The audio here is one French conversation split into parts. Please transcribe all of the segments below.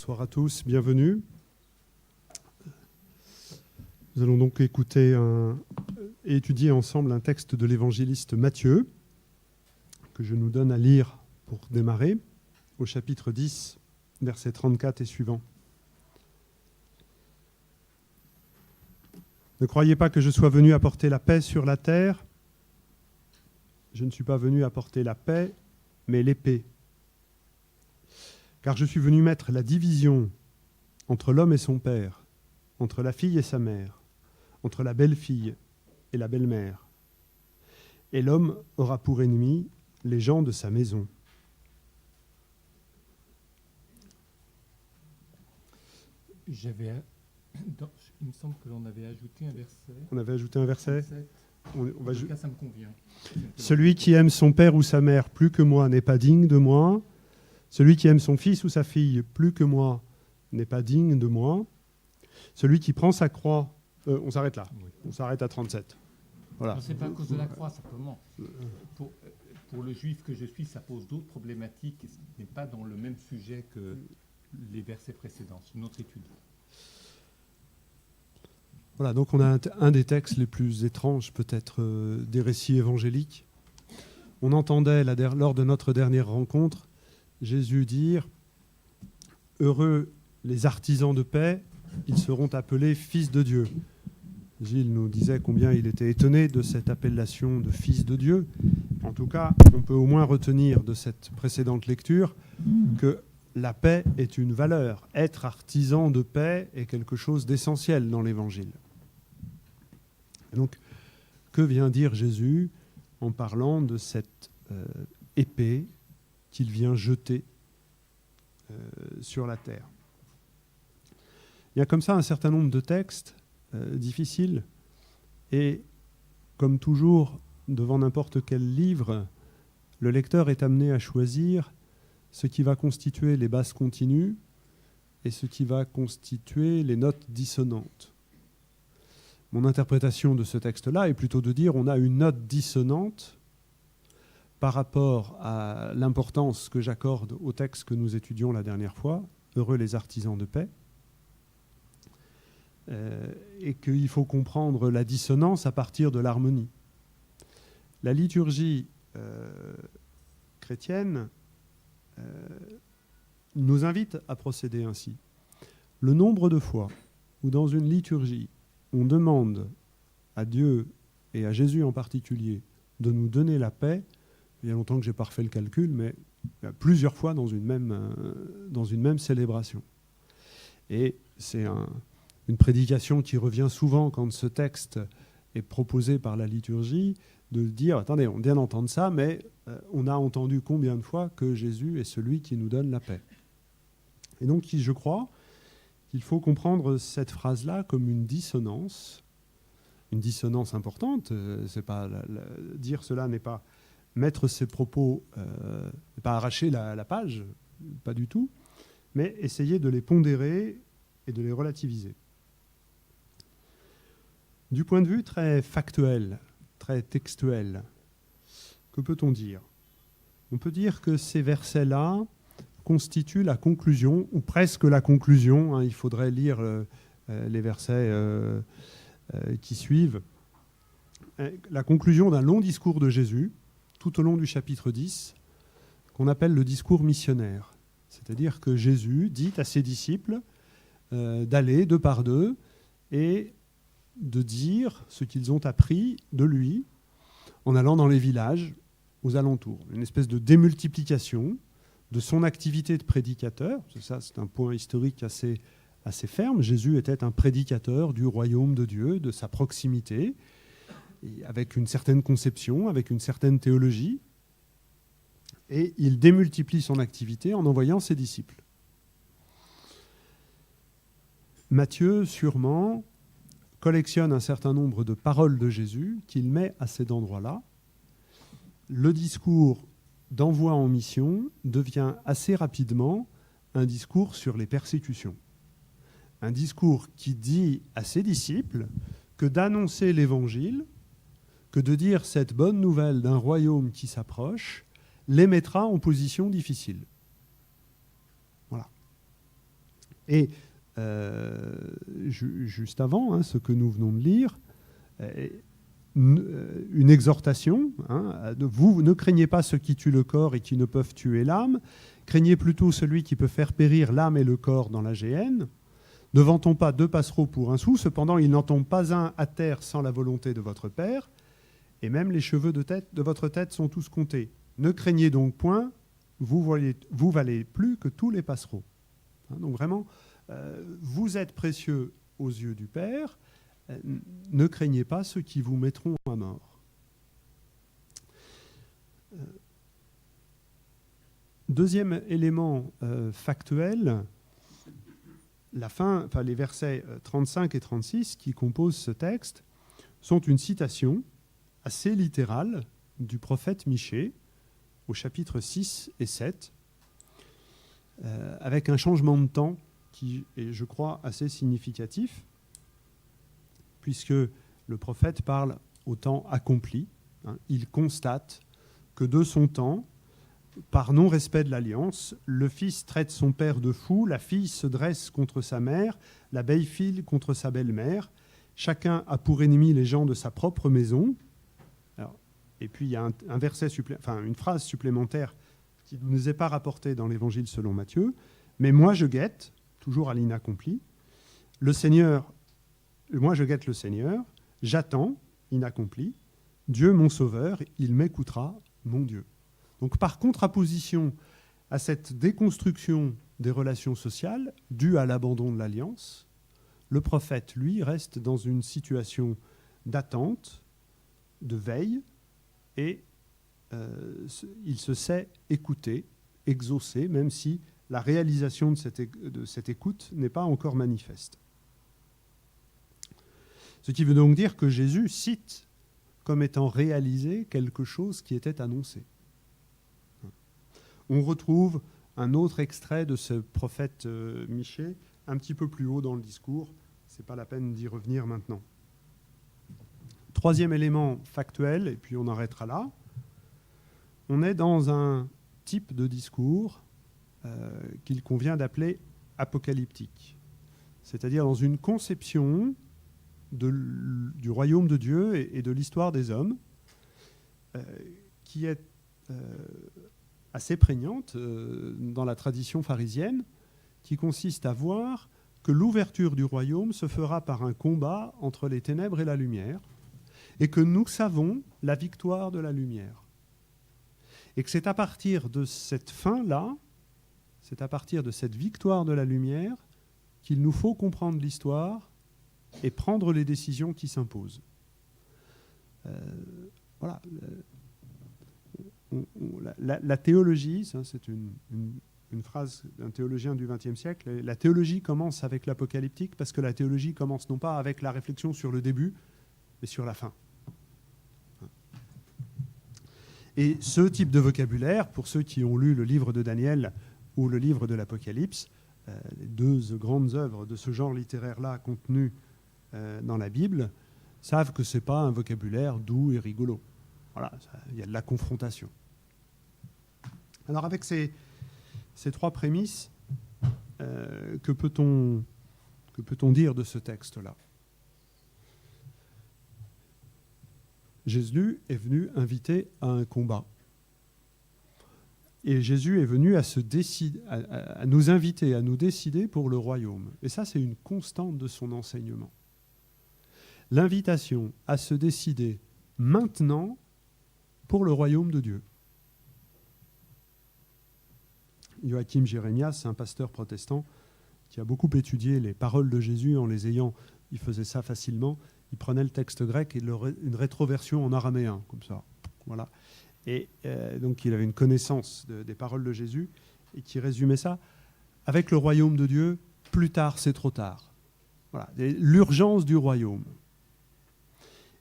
Bonsoir à tous, bienvenue. Nous allons donc écouter et étudier ensemble un texte de l'évangéliste Matthieu, que je nous donne à lire pour démarrer, au chapitre 10, versets 34 et suivants. Ne croyez pas que je sois venu apporter la paix sur la terre. Je ne suis pas venu apporter la paix, mais l'épée. Car je suis venu mettre la division entre l'homme et son père, entre la fille et sa mère, entre la belle-fille et la belle-mère. Et l'homme aura pour ennemi les gens de sa maison. Il me semble que l'on avait ajouté un verset. On avait ajouté un verset. En tout cas, ça me convient. Celui qui aime son père ou sa mère plus que moi n'est pas digne de moi. Celui qui aime son fils ou sa fille plus que moi n'est pas digne de moi. Celui qui prend sa croix... on s'arrête là. Oui. On s'arrête à 37. Voilà. Ce n'est pas à cause de la croix, simplement. Pour le juif que je suis, ça pose d'autres problématiques. Ce n'est pas dans le même sujet que les versets précédents. C'est une autre étude. Voilà, donc on a un des textes les plus étranges peut-être des récits évangéliques. On entendait lors de notre dernière rencontre Jésus dire « Heureux les artisans de paix, ils seront appelés fils de Dieu ». Gilles nous disait combien il était étonné de cette appellation de fils de Dieu. En tout cas, on peut au moins retenir de cette précédente lecture que la paix est une valeur. Être artisan de paix est quelque chose d'essentiel dans l'Évangile. Donc, que vient dire Jésus en parlant de cette épée qu'il vient jeter sur la terre? Il y a comme ça un certain nombre de textes difficiles et, comme toujours, devant n'importe quel livre, le lecteur est amené à choisir ce qui va constituer les basses continues et ce qui va constituer les notes dissonantes. Mon interprétation de ce texte-là est plutôt de dire on a une note dissonante par rapport à l'importance que j'accorde au texte que nous étudions la dernière fois, « Heureux les artisans de paix », et qu'il faut comprendre la dissonance à partir de l'harmonie. La liturgie chrétienne nous invite à procéder ainsi. Le nombre de fois où dans une liturgie, on demande à Dieu et à Jésus en particulier de nous donner la paix, il y a longtemps que je n'ai pas refait le calcul, mais plusieurs fois dans une même célébration. Et c'est une prédication qui revient souvent quand ce texte est proposé par la liturgie, de dire, attendez, on vient d'entendre ça, mais on a entendu combien de fois que Jésus est celui qui nous donne la paix. Et donc, je crois qu'il faut comprendre cette phrase-là comme une dissonance importante. C'est pas dire cela n'est pas mettre ses propos, n'est pas arracher la page, pas du tout, mais essayer de les pondérer et de les relativiser. Du point de vue très factuel, très textuel, que peut-on dire ? On peut dire que ces versets-là constituent la conclusion, ou presque la conclusion, il faudrait lire les versets qui suivent, la conclusion d'un long discours de Jésus, tout au long du chapitre 10, qu'on appelle le discours missionnaire. C'est-à-dire que Jésus dit à ses disciples d'aller deux par deux et de dire ce qu'ils ont appris de lui en allant dans les villages aux alentours. Une espèce de démultiplication de son activité de prédicateur. Ça, c'est un point historique assez ferme. Jésus était un prédicateur du royaume de Dieu, de sa proximité, et avec une certaine conception, avec une certaine théologie. Et il démultiplie son activité en envoyant ses disciples. Matthieu, sûrement, collectionne un certain nombre de paroles de Jésus qu'il met à cet endroit-là. Le discours d'envoi en mission devient assez rapidement un discours sur les persécutions. Un discours qui dit à ses disciples que d'annoncer l'Évangile, que de dire cette bonne nouvelle d'un royaume qui s'approche, les mettra en position difficile. Voilà. Et juste avant, ce que nous venons de lire, une exhortation, vous ne craignez pas ceux qui tuent le corps et qui ne peuvent tuer l'âme, craignez plutôt celui qui peut faire périr l'âme et le corps dans la géhenne. Ne vend-on pas 2 passereaux pour 1 sou, cependant il n'en tombe pas un à terre sans la volonté de votre Père, et même les cheveux de votre tête sont tous comptés. Ne craignez donc point, vous valez plus que tous les passereaux. Donc vraiment, vous êtes précieux aux yeux du Père, ne craignez pas ceux qui vous mettront à mort. Deuxième élément factuel, les versets 35 et 36 qui composent ce texte sont une citation assez littérale du prophète Michée au chapitre 6 et 7, avec un changement de temps qui est, je crois, assez significatif, puisque le prophète parle au temps accompli. Il constate que de son temps, par non-respect de l'alliance, le fils traite son père de fou, la fille se dresse contre sa mère, la belle-fille contre sa belle-mère. Chacun a pour ennemi les gens de sa propre maison. Alors, et puis il y a une phrase supplémentaire qui ne nous est pas rapportée dans l'Évangile selon Matthieu. Mais moi je guette, toujours à l'inaccompli, moi je guette le Seigneur, j'attends, inaccompli, Dieu mon sauveur, il m'écoutera, mon Dieu. Donc par contraposition à cette déconstruction des relations sociales due à l'abandon de l'alliance, le prophète, lui, reste dans une situation d'attente, de veille, et il se sait écouter, exaucer, même si la réalisation de cette écoute n'est pas encore manifeste. Ce qui veut donc dire que Jésus cite comme étant réalisé quelque chose qui était annoncé. On retrouve un autre extrait de ce prophète Michée un petit peu plus haut dans le discours. Ce n'est pas la peine d'y revenir maintenant. Troisième élément factuel, et puis on arrêtera là. On est dans un type de discours qu'il convient d'appeler apocalyptique, c'est-à-dire dans une conception du royaume de Dieu et de l'histoire des hommes qui est assez prégnante dans la tradition pharisienne, qui consiste à voir que l'ouverture du royaume se fera par un combat entre les ténèbres et la lumière, et que nous savons la victoire de la lumière. Et que c'est à partir de cette fin-là, c'est à partir de cette victoire de la lumière qu'il nous faut comprendre l'histoire et prendre les décisions qui s'imposent. Voilà. La théologie, ça, c'est une phrase d'un théologien du XXe siècle, la théologie commence avec l'apocalyptique parce que la théologie commence non pas avec la réflexion sur le début, mais sur la fin. Et ce type de vocabulaire, pour ceux qui ont lu le livre de Daniel ou le livre de l'Apocalypse, les deux grandes œuvres de ce genre littéraire-là contenues dans la Bible, savent que ce n'est pas un vocabulaire doux et rigolo. Voilà, il y a de la confrontation. Alors avec ces 3 prémices, que peut-on dire de ce texte-là ? Jésus est venu inviter à un combat. Et Jésus est venu à nous inviter, à nous décider pour le royaume. Et ça, c'est une constante de son enseignement. L'invitation à se décider maintenant pour le royaume de Dieu. Joachim Jérémias, un pasteur protestant qui a beaucoup étudié les paroles de Jésus en les ayant, il faisait ça facilement, il prenait le texte grec et une rétroversion en araméen, comme ça. Voilà. Et donc il avait une connaissance des paroles de Jésus et qui résumait ça. Avec le royaume de Dieu, plus tard c'est trop tard. Voilà. L'urgence du royaume.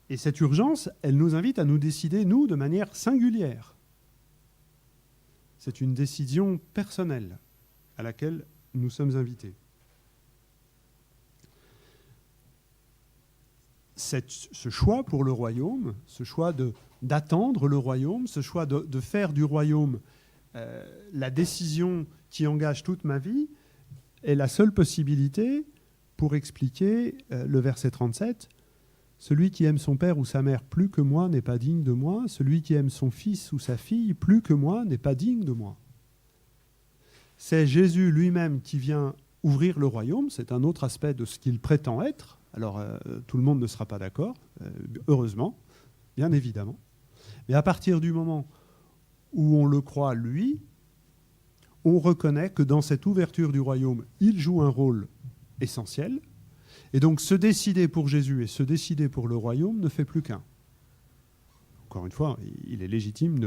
Et cette urgence, elle nous invite à nous décider, nous, de manière singulière. C'est une décision personnelle à laquelle nous sommes invités. Ce choix pour le royaume, ce choix d'attendre le royaume, ce choix de faire du royaume la décision qui engage toute ma vie, est la seule possibilité pour expliquer le verset 37. Celui qui aime son père ou sa mère plus que moi n'est pas digne de moi. Celui qui aime son fils ou sa fille plus que moi n'est pas digne de moi. C'est Jésus lui-même qui vient ouvrir le royaume. C'est un autre aspect de ce qu'il prétend être. Alors, tout le monde ne sera pas d'accord, heureusement, bien évidemment. Mais à partir du moment où on le croit lui, on reconnaît que dans cette ouverture du royaume, il joue un rôle essentiel. Et donc, se décider pour Jésus et se décider pour le royaume ne fait plus qu'un. Encore une fois, il est légitime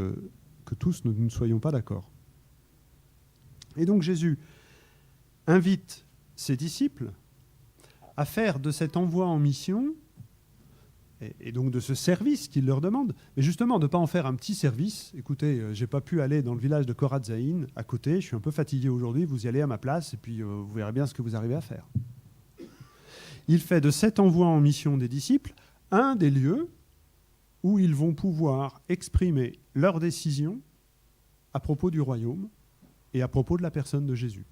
que tous nous ne soyons pas d'accord. Et donc, Jésus invite ses disciples à faire de cet envoi en mission, et donc de ce service qu'il leur demande, mais justement de ne pas en faire un petit service. Écoutez, je n'ai pas pu aller dans le village de Koratzaïn, à côté, je suis un peu fatigué aujourd'hui, vous y allez à ma place, et puis vous verrez bien ce que vous arrivez à faire. Il fait de cet envoi en mission des disciples un des lieux où ils vont pouvoir exprimer leurs décisions à propos du royaume et à propos de la personne de Jésus.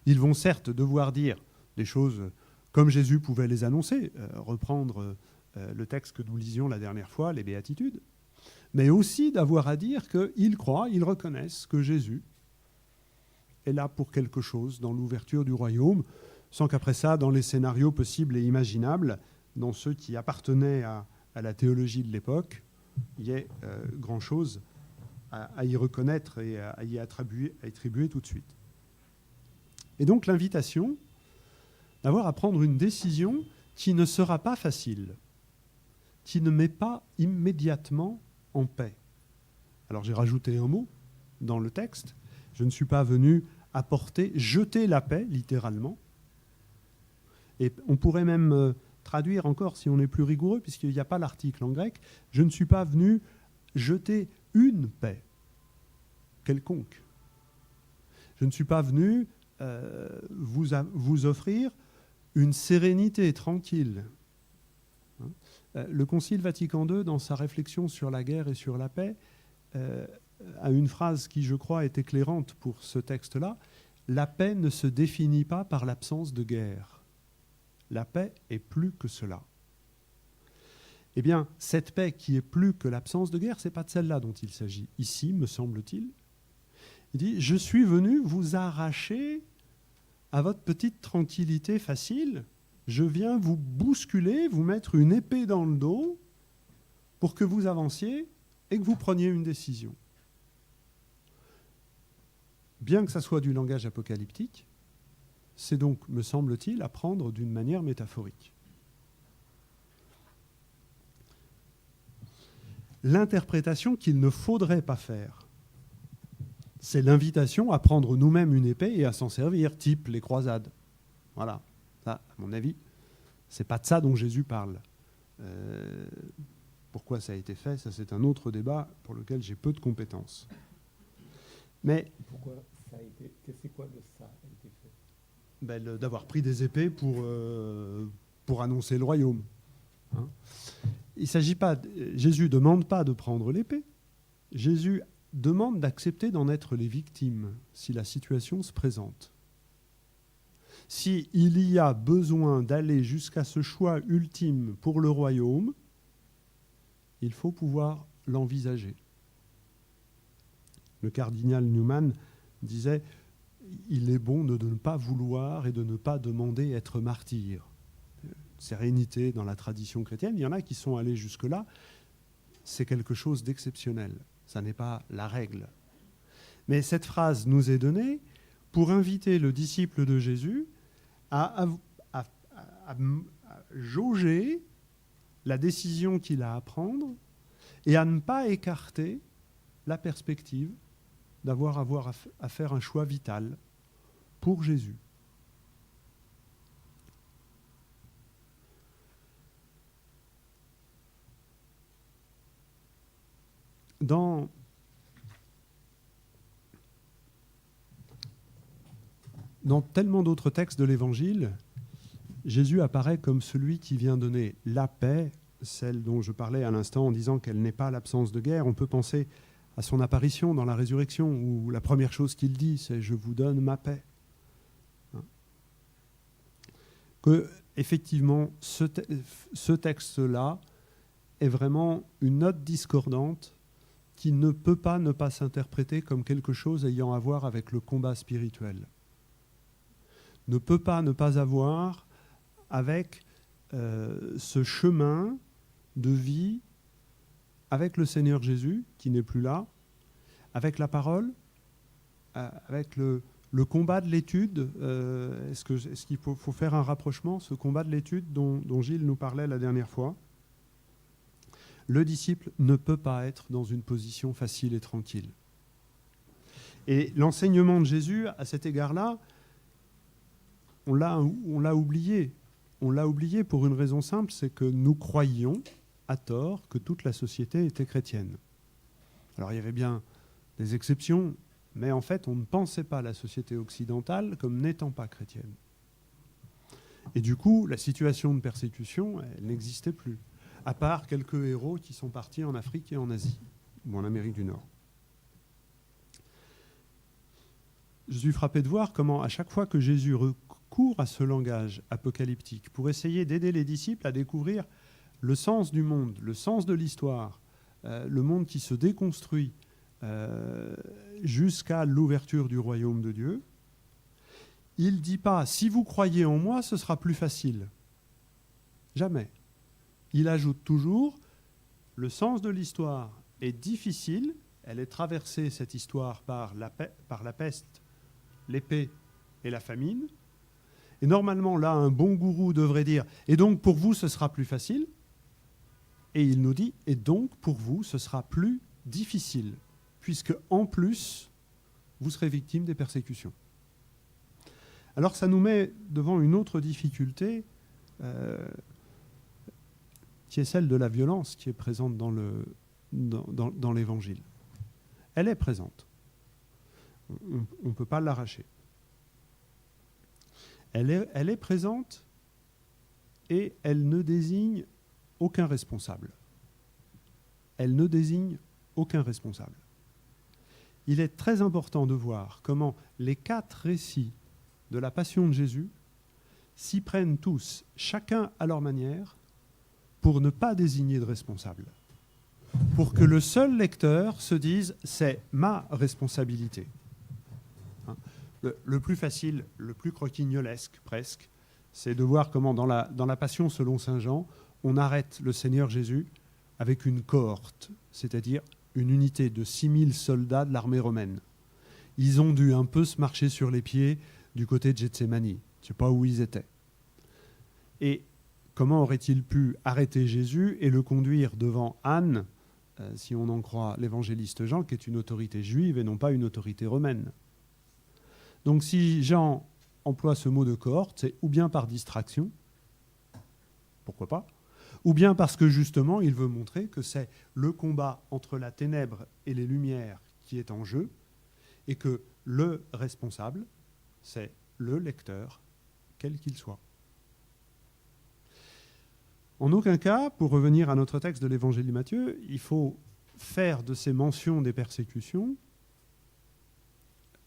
Ils vont certes devoir dire des choses comme Jésus pouvait les annoncer, reprendre le texte que nous lisions la dernière fois, les béatitudes, mais aussi d'avoir à dire qu'ils croient, ils reconnaissent que Jésus est là pour quelque chose dans l'ouverture du royaume, sans qu'après ça, dans les scénarios possibles et imaginables, dans ceux qui appartenaient à la théologie de l'époque, il y ait grand-chose à y reconnaître et à y attribuer tout de suite. Et donc l'invitation d'avoir à prendre une décision qui ne sera pas facile, qui ne met pas immédiatement en paix. Alors j'ai rajouté un mot dans le texte. Je ne suis pas venu jeter la paix, littéralement. Et on pourrait même traduire encore, si on est plus rigoureux, puisqu'il n'y a pas l'article en grec, je ne suis pas venu jeter une paix quelconque. Je ne suis pas venu vous offrir une sérénité tranquille. Le Concile Vatican II, dans sa réflexion sur la guerre et sur la paix, a une phrase qui, je crois, est éclairante pour ce texte-là. La paix ne se définit pas par l'absence de guerre. La paix est plus que cela. Eh bien, cette paix qui est plus que l'absence de guerre, ce n'est pas de celle-là dont il s'agit. Ici, me semble-t-il, il dit « Je suis venu vous arracher à votre petite tranquillité facile. Je viens vous bousculer, vous mettre une épée dans le dos pour que vous avanciez et que vous preniez une décision. » Bien que ça soit du langage apocalyptique, c'est donc, me semble-t-il, à prendre d'une manière métaphorique. L'interprétation qu'il ne faudrait pas faire, c'est l'invitation à prendre nous-mêmes une épée et à s'en servir, type les croisades. Voilà. Ça, à mon avis, c'est pas de ça dont Jésus parle. Pourquoi ça a été fait, ça c'est un autre débat pour lequel j'ai peu de compétences. Mais pourquoi ça a été, c'est quoi de ça a été fait? D'avoir pris des épées pour annoncer le royaume. Hein. Il s'agit pas. Jésus ne demande pas de prendre l'épée. Jésus demande d'accepter d'en être les victimes si la situation se présente. S'il y a besoin d'aller jusqu'à ce choix ultime pour le royaume, il faut pouvoir l'envisager. Le cardinal Newman disait « Il est bon de ne pas vouloir et de ne pas demander être martyr ». Sérénité dans la tradition chrétienne, il y en a qui sont allés jusque-là, c'est quelque chose d'exceptionnel. Ça n'est pas la règle. Mais cette phrase nous est donnée pour inviter le disciple de Jésus à jauger la décision qu'il a à prendre et à ne pas écarter la perspective d'avoir à faire un choix vital pour Jésus. Dans tellement d'autres textes de l'Évangile, Jésus apparaît comme celui qui vient donner la paix, celle dont je parlais à l'instant en disant qu'elle n'est pas l'absence de guerre. On peut penser à son apparition dans la résurrection, où la première chose qu'il dit, c'est « Je vous donne ma paix ». que effectivement ce texte-là est vraiment une note discordante qui ne peut pas ne pas s'interpréter comme quelque chose ayant à voir avec le combat spirituel. Ne peut pas ne pas avoir avec ce chemin de vie avec le Seigneur Jésus, qui n'est plus là, avec la parole, avec le combat de l'étude. Est-ce qu'il faut faire un rapprochement, ce combat de l'étude dont Gilles nous parlait la dernière fois? Le disciple ne peut pas être dans une position facile et tranquille. Et l'enseignement de Jésus, à cet égard-là, on l'a oublié. On l'a oublié pour une raison simple, c'est que nous croyions, à tort, que toute la société était chrétienne. Alors il y avait bien des exceptions, mais en fait, on ne pensait pas la société occidentale comme n'étant pas chrétienne. Et du coup, la situation de persécution, elle n'existait plus, à part quelques héros qui sont partis en Afrique et en Asie, ou en Amérique du Nord. Je suis frappé de voir comment, à chaque fois que Jésus recourt à ce langage apocalyptique pour essayer d'aider les disciples à découvrir le sens du monde, le sens de l'histoire, le monde qui se déconstruit jusqu'à l'ouverture du royaume de Dieu, il ne dit pas « si vous croyez en moi, ce sera plus facile ». Jamais. Il ajoute toujours « le sens de l'histoire est difficile, elle est traversée, cette histoire, par la peste, l'épée et la famine. Et normalement, là, un bon gourou devrait dire « et donc pour vous, ce sera plus facile ». Et il nous dit « et donc pour vous, ce sera plus difficile, puisque en plus, vous serez victime des persécutions ». Alors ça nous met devant une autre difficulté qui est celle de la violence qui est présente dans l'Évangile. Elle est présente. On ne peut pas l'arracher. Elle est présente et elle ne désigne aucun responsable. Elle ne désigne aucun responsable. Il est très important de voir comment les 4 récits de la Passion de Jésus s'y prennent tous, chacun à leur manière, pour ne pas désigner de responsable. Pour que le seul lecteur se dise « c'est ma responsabilité ». Le plus facile, le plus croquignolesque presque, c'est de voir comment dans la Passion selon saint Jean, on arrête le Seigneur Jésus avec une cohorte, c'est-à-dire une unité de 6000 soldats de l'armée romaine. Ils ont dû un peu se marcher sur les pieds du côté de Gethsémani. Je ne sais pas où ils étaient. Et comment aurait-il pu arrêter Jésus et le conduire devant Anne, si on en croit l'évangéliste Jean, qui est une autorité juive et non pas une autorité romaine? Donc si Jean emploie ce mot de cohorte, c'est ou bien par distraction, pourquoi pas, ou bien parce que justement il veut montrer que c'est le combat entre la ténèbre et les lumières qui est en jeu, et que le responsable, c'est le lecteur, quel qu'il soit. En aucun cas, pour revenir à notre texte de l'Évangile de Matthieu, il faut faire de ces mentions des persécutions,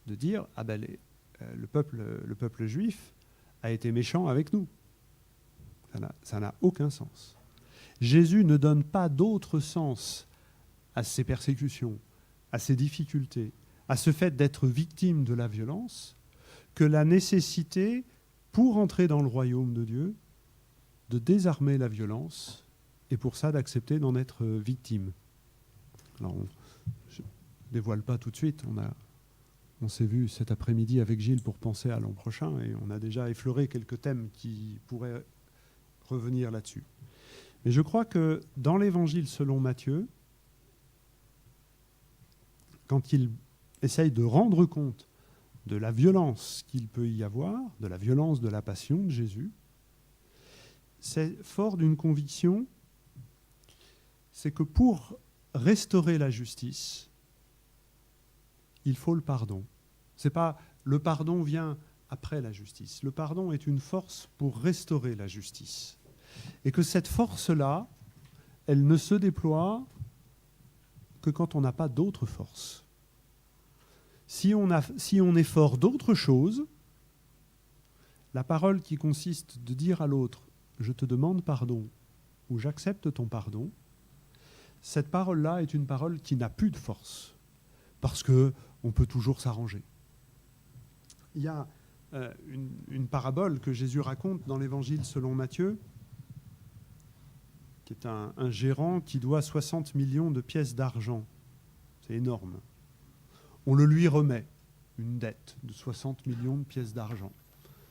de dire « ah ben le peuple juif a été méchant avec nous ». Ça n'a aucun sens. Jésus ne donne pas d'autre sens à ces persécutions, à ces difficultés, à ce fait d'être victime de la violence, que la nécessité, pour entrer dans le royaume de Dieu, de désarmer la violence, et pour ça d'accepter d'en être victime. Alors, je ne dévoile pas tout de suite, on s'est vu cet après-midi avec Gilles pour penser à l'an prochain, et on a déjà effleuré quelques thèmes qui pourraient revenir là-dessus. Mais je crois que dans l'Évangile selon Matthieu, quand il essaye de rendre compte de la violence qu'il peut y avoir, de la violence de la passion de Jésus, c'est fort d'une conviction, c'est que pour restaurer la justice, il faut le pardon. C'est pas le pardon vient après la justice. Le pardon est une force pour restaurer la justice. Et que cette force-là, elle ne se déploie que quand on n'a pas d'autre force. Si on est fort d'autre chose, La parole qui consiste de dire à l'autre « je te demande pardon » ou « j'accepte ton pardon », cette parole-là est une parole qui n'a plus de force, parce qu'on peut toujours s'arranger. Il y a une parabole que Jésus raconte dans l'Évangile selon Matthieu, qui est un gérant qui doit 60 millions de pièces d'argent. C'est énorme. On le lui remet, une dette de 60 millions de pièces d'argent.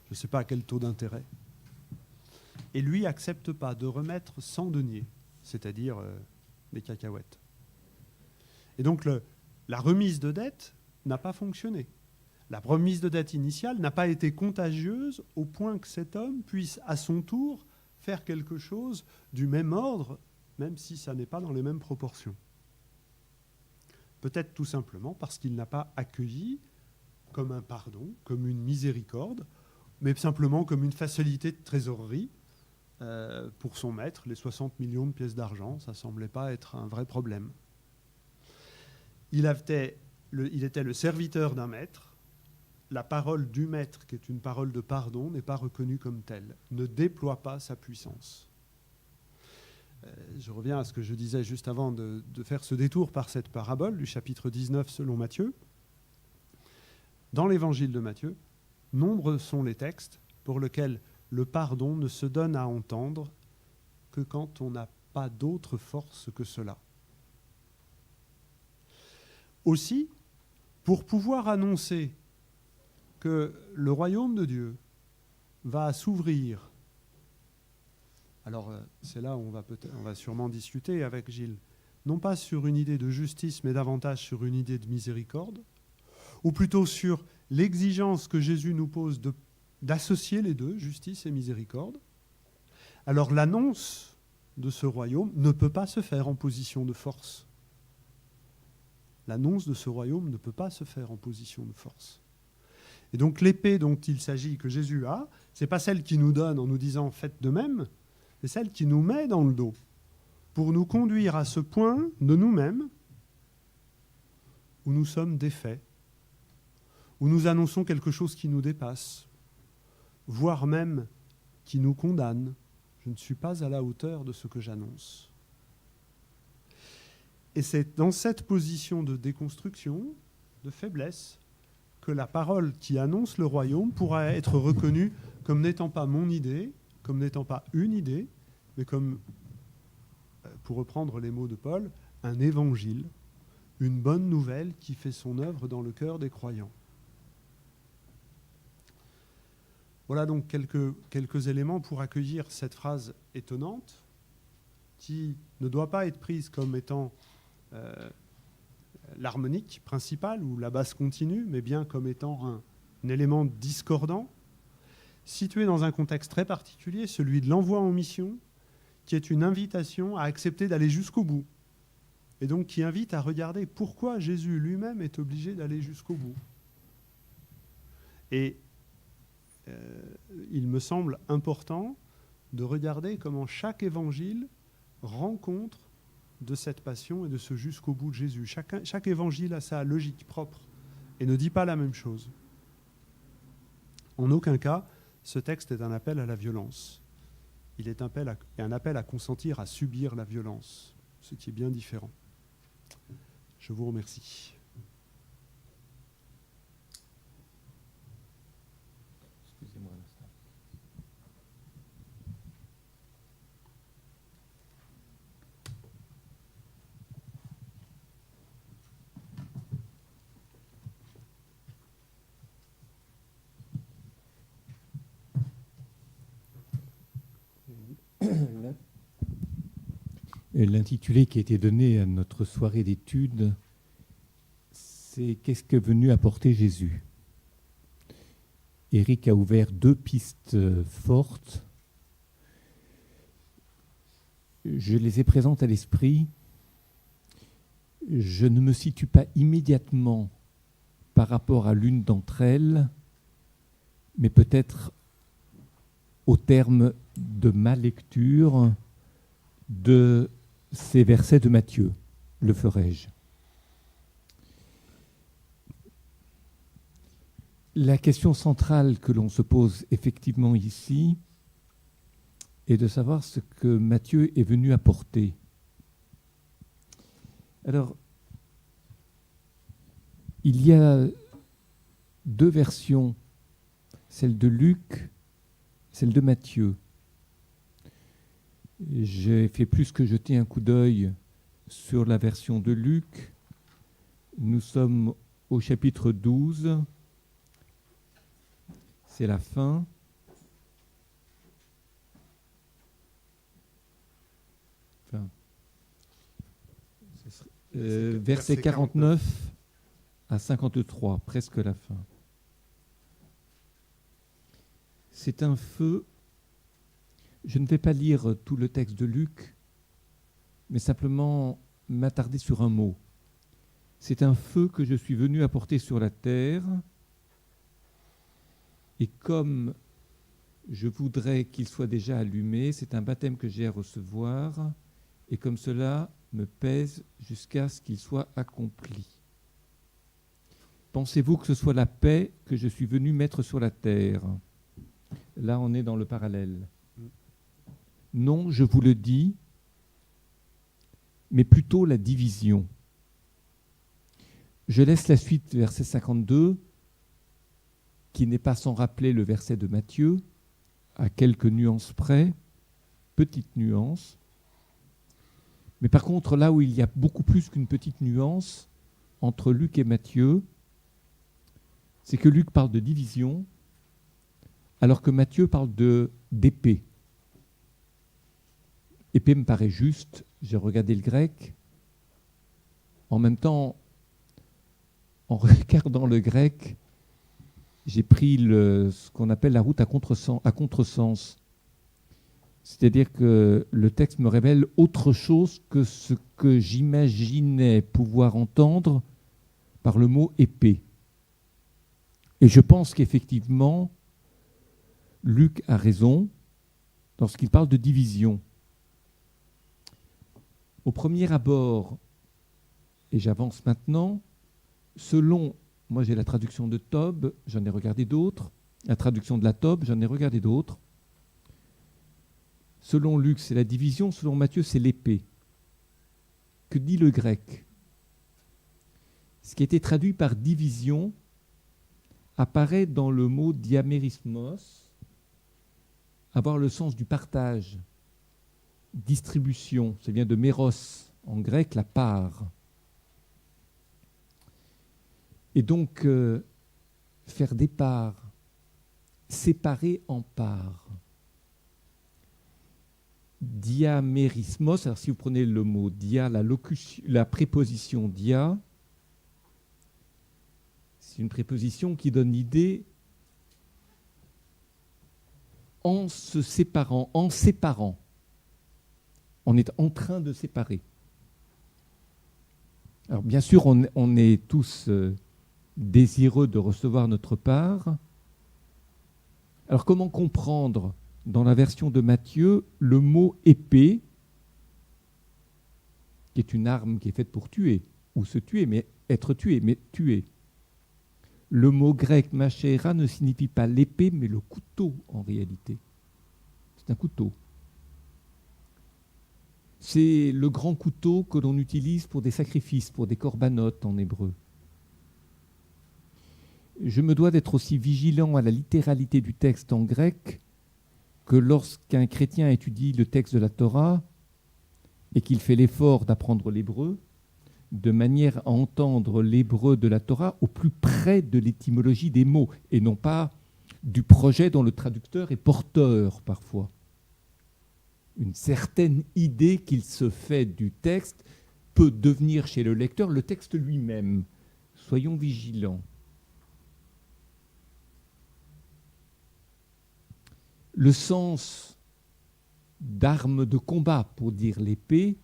Je ne sais pas à quel taux d'intérêt. Et lui n'accepte pas de remettre 100 deniers, c'est-à-dire des cacahuètes. Et donc la remise de dette n'a pas fonctionné. La remise de dette initiale n'a pas été contagieuse au point que cet homme puisse à son tour faire quelque chose du même ordre, même si ça n'est pas dans les mêmes proportions. Peut-être tout simplement parce qu'il n'a pas accueilli comme un pardon, comme une miséricorde, mais simplement comme une facilité de trésorerie pour son maître. Les 60 millions de pièces d'argent, ça ne semblait pas être un vrai problème. Il était le serviteur d'un maître. La parole du maître, qui est une parole de pardon, n'est pas reconnue comme telle, ne déploie pas sa puissance. Je reviens à ce que je disais juste avant de faire ce détour par cette parabole du chapitre 19 selon Matthieu. Dans l'évangile de Matthieu, nombreux sont les textes pour lesquels le pardon ne se donne à entendre que quand on n'a pas d'autre force que cela. Aussi, pour pouvoir annoncer que le royaume de Dieu va s'ouvrir. Alors, c'est là où on va sûrement discuter avec Gilles, non pas sur une idée de justice, mais davantage sur une idée de miséricorde, ou plutôt sur l'exigence que Jésus nous pose d'associer les deux, justice et miséricorde. Alors, l'annonce de ce royaume ne peut pas se faire en position de force. L'annonce de ce royaume ne peut pas se faire en position de force. Et donc l'épée dont il s'agit, que Jésus a, ce n'est pas celle qui nous donne en nous disant « faites de même », c'est celle qui nous met dans le dos pour nous conduire à ce point de nous-mêmes où nous sommes défaits, où nous annonçons quelque chose qui nous dépasse, voire même qui nous condamne. Je ne suis pas à la hauteur de ce que j'annonce. Et c'est dans cette position de déconstruction, de faiblesse, que la parole qui annonce le royaume pourra être reconnue comme n'étant pas mon idée, comme n'étant pas une idée, mais comme, pour reprendre les mots de Paul, un évangile, une bonne nouvelle qui fait son œuvre dans le cœur des croyants. Voilà donc quelques éléments pour accueillir cette phrase étonnante qui ne doit pas être prise comme étant l'harmonique principale ou la basse continue, mais bien comme étant un élément discordant, situé dans un contexte très particulier, celui de l'envoi en mission, qui est une invitation à accepter d'aller jusqu'au bout, et donc qui invite à regarder pourquoi Jésus lui-même est obligé d'aller jusqu'au bout. Et il me semble important de regarder comment chaque évangile rend compte de cette passion et de ce jusqu'au bout de Jésus. Chaque évangile a sa logique propre et ne dit pas la même chose. En aucun cas, ce texte est un appel à la violence. Il est un appel à consentir à subir la violence, ce qui est bien différent. Je vous remercie. Excusez-moi un instant. L'intitulé qui a été donné à notre soirée d'études, c'est « Qu'est-ce qu'est venu apporter Jésus ?» Éric a ouvert deux pistes fortes. Je les ai présentes à l'esprit. Je ne me situe pas immédiatement par rapport à l'une d'entre elles, mais peut-être au terme de ma lecture de ces versets de Matthieu. Le ferai-je ? La question centrale que l'on se pose effectivement ici est de savoir ce que Matthieu est venu apporter. Alors, il y a deux versions, celle de Luc, celle de Matthieu. J'ai fait plus que jeter un coup d'œil sur la version de Luc. Nous sommes au chapitre 12. C'est la fin. Enfin, verset 49 à 53, presque la fin. C'est un feu. Je ne vais pas lire tout le texte de Luc, mais simplement m'attarder sur un mot. C'est un feu que je suis venu apporter sur la terre, et comme je voudrais qu'il soit déjà allumé, c'est un baptême que j'ai à recevoir, et comme cela me pèse jusqu'à ce qu'il soit accompli. Pensez-vous que ce soit la paix que je suis venu mettre sur la terre ? Là, on est dans le parallèle. Non, je vous le dis, mais plutôt la division. Je laisse la suite, verset 52, qui n'est pas sans rappeler le verset de Matthieu, à quelques nuances près, petite nuance. Mais par contre, là où il y a beaucoup plus qu'une petite nuance entre Luc et Matthieu, c'est que Luc parle de division, alors que Matthieu parle d'épée. Épée me paraît juste, j'ai regardé le grec. En même temps, en regardant le grec, j'ai pris ce qu'on appelle la route à contresens. C'est-à-dire que le texte me révèle autre chose que ce que j'imaginais pouvoir entendre par le mot épée. Et je pense qu'effectivement, Luc a raison lorsqu'il parle de division. Au premier abord, et j'avance maintenant, selon, moi j'ai la traduction de Tob, j'en ai regardé d'autres, la traduction de la Tob, j'en ai regardé d'autres. Selon Luc, c'est la division, selon Matthieu, c'est l'épée. Que dit le grec ? Ce qui a été traduit par division apparaît dans le mot diamérismos, avoir le sens du partage, distribution, ça vient de méros, en grec, la part. Et donc, faire des parts, séparer en parts. Diamérismos, alors si vous prenez le mot dia, la préposition dia, c'est une préposition qui donne l'idée en se séparant, en séparant. On est en train de séparer. Alors bien sûr, on est tous désireux de recevoir notre part. Alors comment comprendre dans la version de Matthieu le mot épée, qui est une arme qui est faite pour tuer, ou se tuer, mais être tué, mais tuer. Le mot grec machéra ne signifie pas l'épée, mais le couteau en réalité. C'est un couteau. C'est le grand couteau que l'on utilise pour des sacrifices, pour des corbanotes en hébreu. Je me dois d'être aussi vigilant à la littéralité du texte en grec que lorsqu'un chrétien étudie le texte de la Torah et qu'il fait l'effort d'apprendre l'hébreu, de manière à entendre l'hébreu de la Torah au plus près de l'étymologie des mots, et non pas du projet dont le traducteur est porteur parfois. Une certaine idée qu'il se fait du texte peut devenir chez le lecteur le texte lui-même. Soyons vigilants. Le sens d'arme de combat, pour dire l'épée,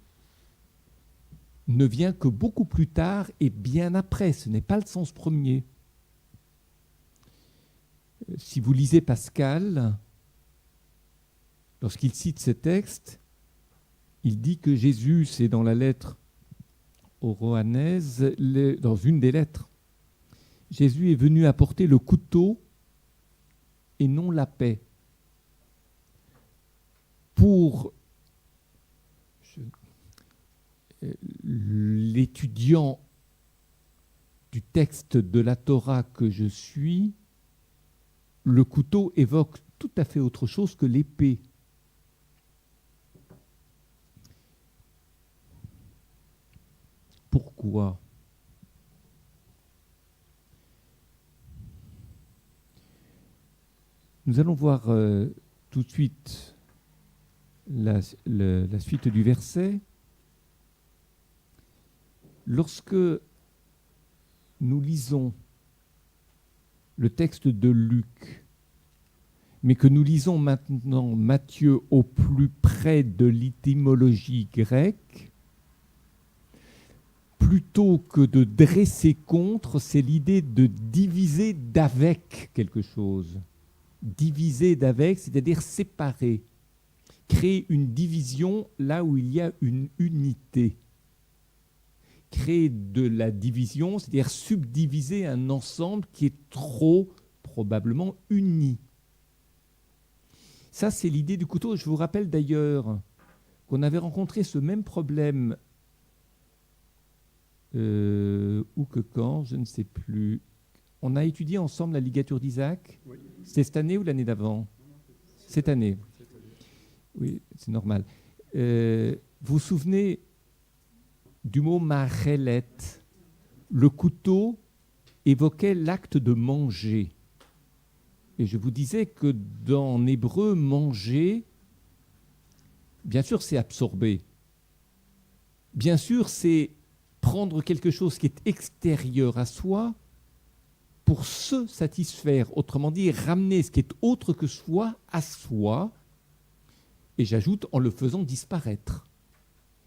ne vient que beaucoup plus tard et bien après. Ce n'est pas le sens premier. Si vous lisez Pascal, lorsqu'il cite ces textes, il dit que Jésus, c'est dans la lettre aux Roanaises, dans une des lettres, Jésus est venu apporter le couteau et non la paix. Pour l'étudiant du texte de la Torah que je suis, le couteau évoque tout à fait autre chose que l'épée. Pourquoi ? Nous allons voir tout de suite la suite du verset. Lorsque nous lisons le texte de Luc, mais que nous lisons maintenant Matthieu au plus près de l'étymologie grecque, plutôt que de dresser contre, c'est l'idée de diviser d'avec quelque chose. Diviser d'avec, c'est-à-dire séparer, créer une division là où il y a une unité. Créer de la division, c'est-à-dire subdiviser un ensemble qui est trop probablement uni. Ça, c'est l'idée du couteau. Je vous rappelle d'ailleurs qu'on avait rencontré ce même problème, ou que quand, je ne sais plus. On a étudié ensemble la ligature d'Isaac. Oui. C'est cette année ou l'année d'avant ? Cette année. Oui, c'est normal. Vous vous souvenez du mot machelet ? Le couteau évoquait l'acte de manger. Et je vous disais que dans hébreu, manger, bien sûr, c'est absorber. Bien sûr, c'est prendre quelque chose qui est extérieur à soi pour se satisfaire. Autrement dit, ramener ce qui est autre que soi à soi. Et j'ajoute, en le faisant disparaître.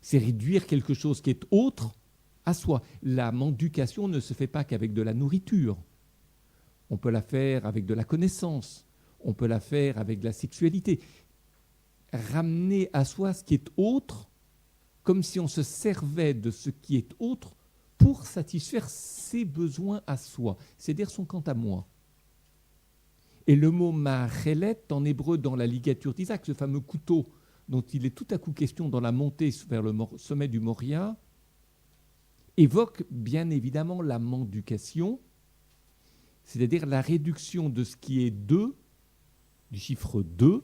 C'est réduire quelque chose qui est autre à soi. La mendication ne se fait pas qu'avec de la nourriture. On peut la faire avec de la connaissance. On peut la faire avec de la sexualité. Ramener à soi ce qui est autre, comme si on se servait de ce qui est autre pour satisfaire ses besoins à soi, c'est-à-dire son quant à moi. Et le mot machelet, en hébreu, dans la ligature d'Isaac, ce fameux couteau dont il est tout à coup question dans la montée vers le sommet du Moria, évoque bien évidemment la mendication, c'est-à-dire la réduction de ce qui est deux, du chiffre 2,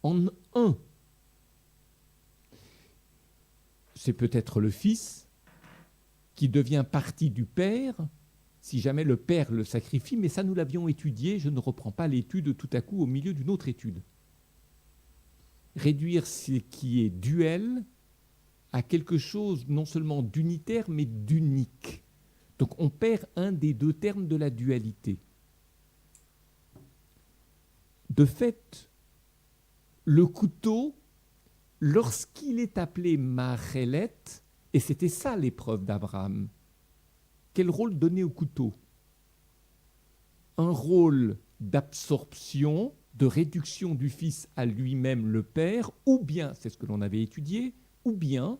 en 1. C'est peut-être le Fils qui devient partie du Père, si jamais le Père le sacrifie, mais ça nous l'avions étudié, je ne reprends pas l'étude tout à coup au milieu d'une autre étude. Réduire ce qui est duel à quelque chose non seulement d'unitaire, mais d'unique. Donc on perd un des deux termes de la dualité. De fait, le couteau, lorsqu'il est appelé machelet, et c'était ça l'épreuve d'Abraham, quel rôle donner au couteau ? Un rôle d'absorption, de réduction du Fils à lui-même le Père, ou bien, c'est ce que l'on avait étudié, ou bien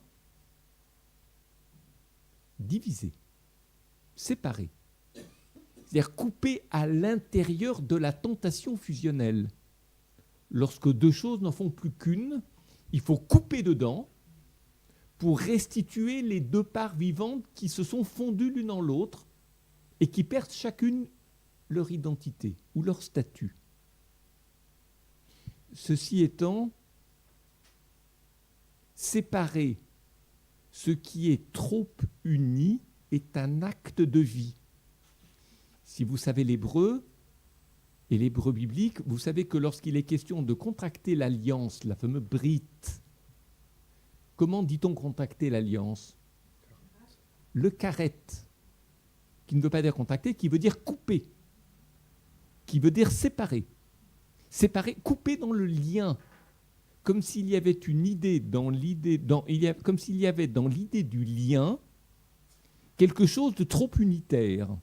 diviser, séparer. C'est-à-dire couper à l'intérieur de la tentation fusionnelle. Lorsque deux choses n'en font plus qu'une, il faut couper dedans pour restituer les deux parts vivantes qui se sont fondues l'une en l'autre et qui perdent chacune leur identité ou leur statut. Ceci étant, séparer ce qui est trop uni est un acte de vie. Si vous savez l'hébreu et l'hébreu biblique, vous savez que lorsqu'il est question de contracter l'alliance, la fameuse brit, comment dit-on contracter l'alliance ? Le karet, qui ne veut pas dire contracter, qui veut dire couper, qui veut dire séparer. Séparer, couper dans le lien, comme s'il y avait une idée comme s'il y avait dans l'idée du lien quelque chose de trop unitaire.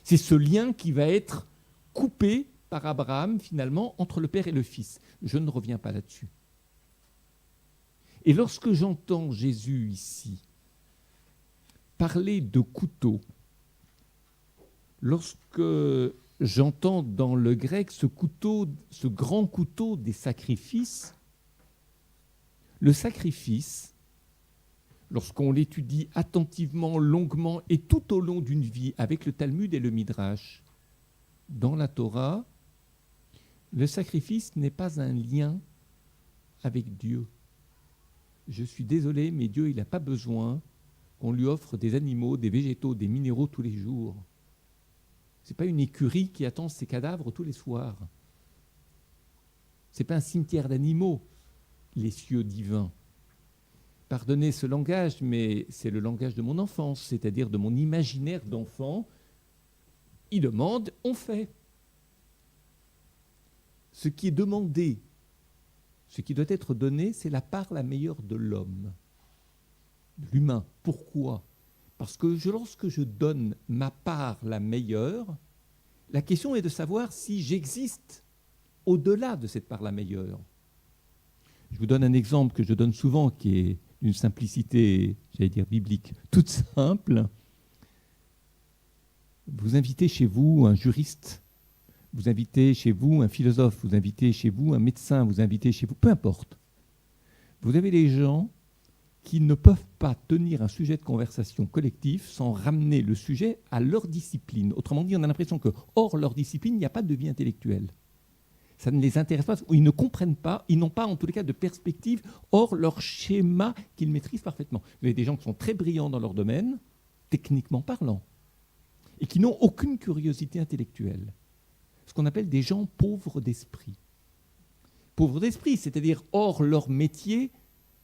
C'est ce lien qui va être coupé par Abraham, finalement, entre le Père et le Fils. Je ne reviens pas là-dessus. Et lorsque j'entends Jésus ici parler de couteau, Lorsque j'entends dans le grec ce couteau, ce grand couteau des sacrifices, le sacrifice, lorsqu'on l'étudie attentivement, longuement et tout au long d'une vie avec le Talmud et le Midrash, dans la Torah, le sacrifice n'est pas un lien avec Dieu. Je suis désolé, mais Dieu, il n'a pas besoin qu'on lui offre des animaux, des végétaux, des minéraux tous les jours. Ce n'est pas une écurie qui attend ses cadavres tous les soirs. Ce n'est pas un cimetière d'animaux, les cieux divins. Pardonnez ce langage, mais c'est le langage de mon enfance, c'est-à-dire de mon imaginaire d'enfant. Il demande, on fait. Ce qui est demandé, ce qui doit être donné, c'est la part la meilleure de l'homme, de l'humain. Pourquoi ? Parce que lorsque je donne ma part la meilleure, la question est de savoir si j'existe au-delà de cette part la meilleure. Je vous donne un exemple que je donne souvent, qui est d'une simplicité, j'allais dire biblique, toute simple. Vous invitez chez vous un juriste, vous invitez chez vous un philosophe, vous invitez chez vous un médecin, vous invitez chez vous, peu importe. Vous avez les gens qui ne peuvent pas tenir un sujet de conversation collectif sans ramener le sujet à leur discipline. Autrement dit, on a l'impression que, hors leur discipline, il n'y a pas de vie intellectuelle. Ça ne les intéresse pas, ou ils ne comprennent pas, ils n'ont pas en tous les cas de perspective, hors leur schéma qu'ils maîtrisent parfaitement. Vous avez des gens qui sont très brillants dans leur domaine, techniquement parlant, et qui n'ont aucune curiosité intellectuelle. Ce qu'on appelle des gens pauvres d'esprit. Pauvres d'esprit, c'est-à-dire hors leur métier,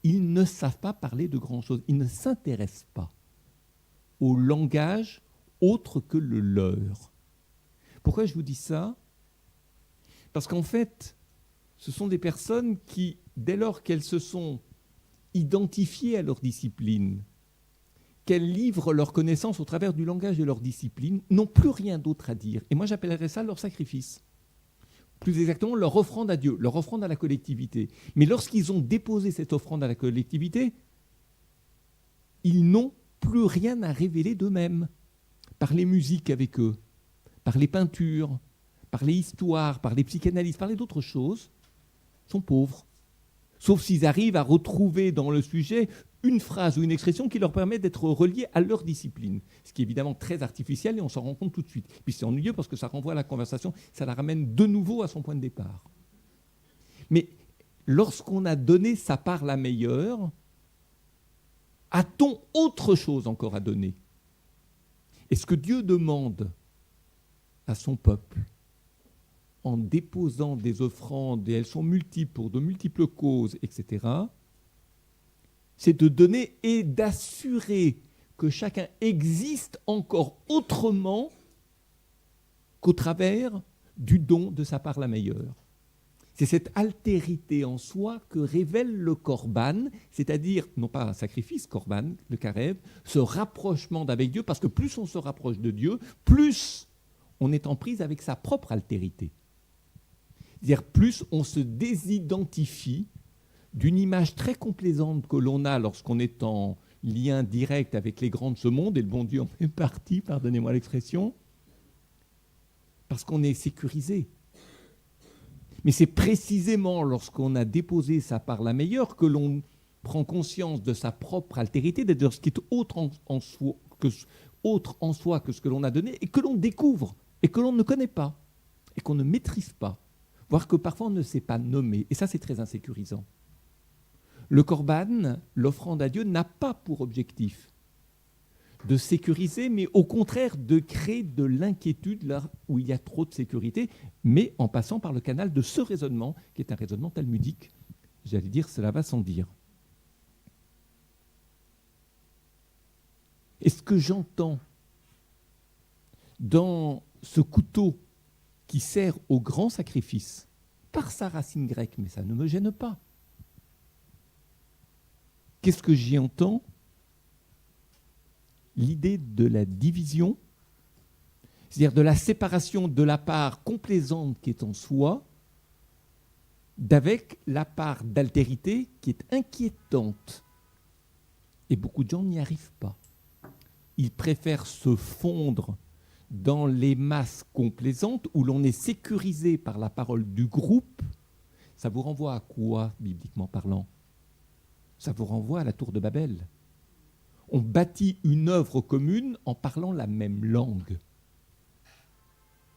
ils ne savent pas parler de grand-chose. Ils ne s'intéressent pas au langage autre que le leur. Pourquoi je vous dis ça ? Parce qu'en fait, ce sont des personnes qui, dès lors qu'elles se sont identifiées à leur discipline, qu'elles livrent leur connaissance au travers du langage de leur discipline, n'ont plus rien d'autre à dire. Et moi, j'appellerais ça leur sacrifice. Plus exactement, leur offrande à Dieu, leur offrande à la collectivité. Mais lorsqu'ils ont déposé cette offrande à la collectivité, ils n'ont plus rien à révéler d'eux-mêmes. Par les musiques avec eux, par les peintures, par les histoires, par les psychanalyses, par d'autres choses, sont pauvres. Sauf s'ils arrivent à retrouver dans le sujet une phrase ou une expression qui leur permet d'être reliés à leur discipline. Ce qui est évidemment très artificiel et on s'en rend compte tout de suite. Puis c'est ennuyeux parce que ça renvoie à la conversation, ça la ramène de nouveau à son point de départ. Mais lorsqu'on a donné sa part la meilleure, a-t-on autre chose encore à donner ? Et ce que Dieu demande à son peuple, en déposant des offrandes, et elles sont multiples pour de multiples causes, etc., c'est de donner et d'assurer que chacun existe encore autrement qu'au travers du don de sa part la meilleure. C'est cette altérité en soi que révèle le korban, c'est-à-dire, non pas un sacrifice, korban, le karev, ce rapprochement d'avec Dieu, parce que plus on se rapproche de Dieu, plus on est en prise avec sa propre altérité. C'est-à-dire, plus on se désidentifie d'une image très complaisante que l'on a lorsqu'on est en lien direct avec les grands de ce monde, et le bon Dieu en fait partie, pardonnez-moi l'expression, parce qu'on est sécurisé. Mais c'est précisément lorsqu'on a déposé sa part la meilleure que l'on prend conscience de sa propre altérité, de ce qui est autre en soi que ce que l'on a donné, et que l'on découvre, et que l'on ne connaît pas, et qu'on ne maîtrise pas, voire que parfois on ne sait pas nommer. Et ça, c'est très insécurisant. Le korban, l'offrande à Dieu, n'a pas pour objectif de sécuriser, mais au contraire de créer de l'inquiétude là où il y a trop de sécurité, mais en passant par le canal de ce raisonnement, qui est un raisonnement talmudique. J'allais dire, cela va sans dire. Et ce que j'entends dans ce couteau qui sert au grand sacrifice, par sa racine grecque, mais ça ne me gêne pas. Qu'est-ce que j'y entends ? L'idée de la division, c'est-à-dire de la séparation de la part complaisante qui est en soi, d'avec la part d'altérité qui est inquiétante. Et beaucoup de gens n'y arrivent pas. Ils préfèrent se fondre dans les masses complaisantes, où l'on est sécurisé par la parole du groupe, ça vous renvoie à quoi, bibliquement parlant? Ça vous renvoie à la tour de Babel. On bâtit une œuvre commune en parlant la même langue.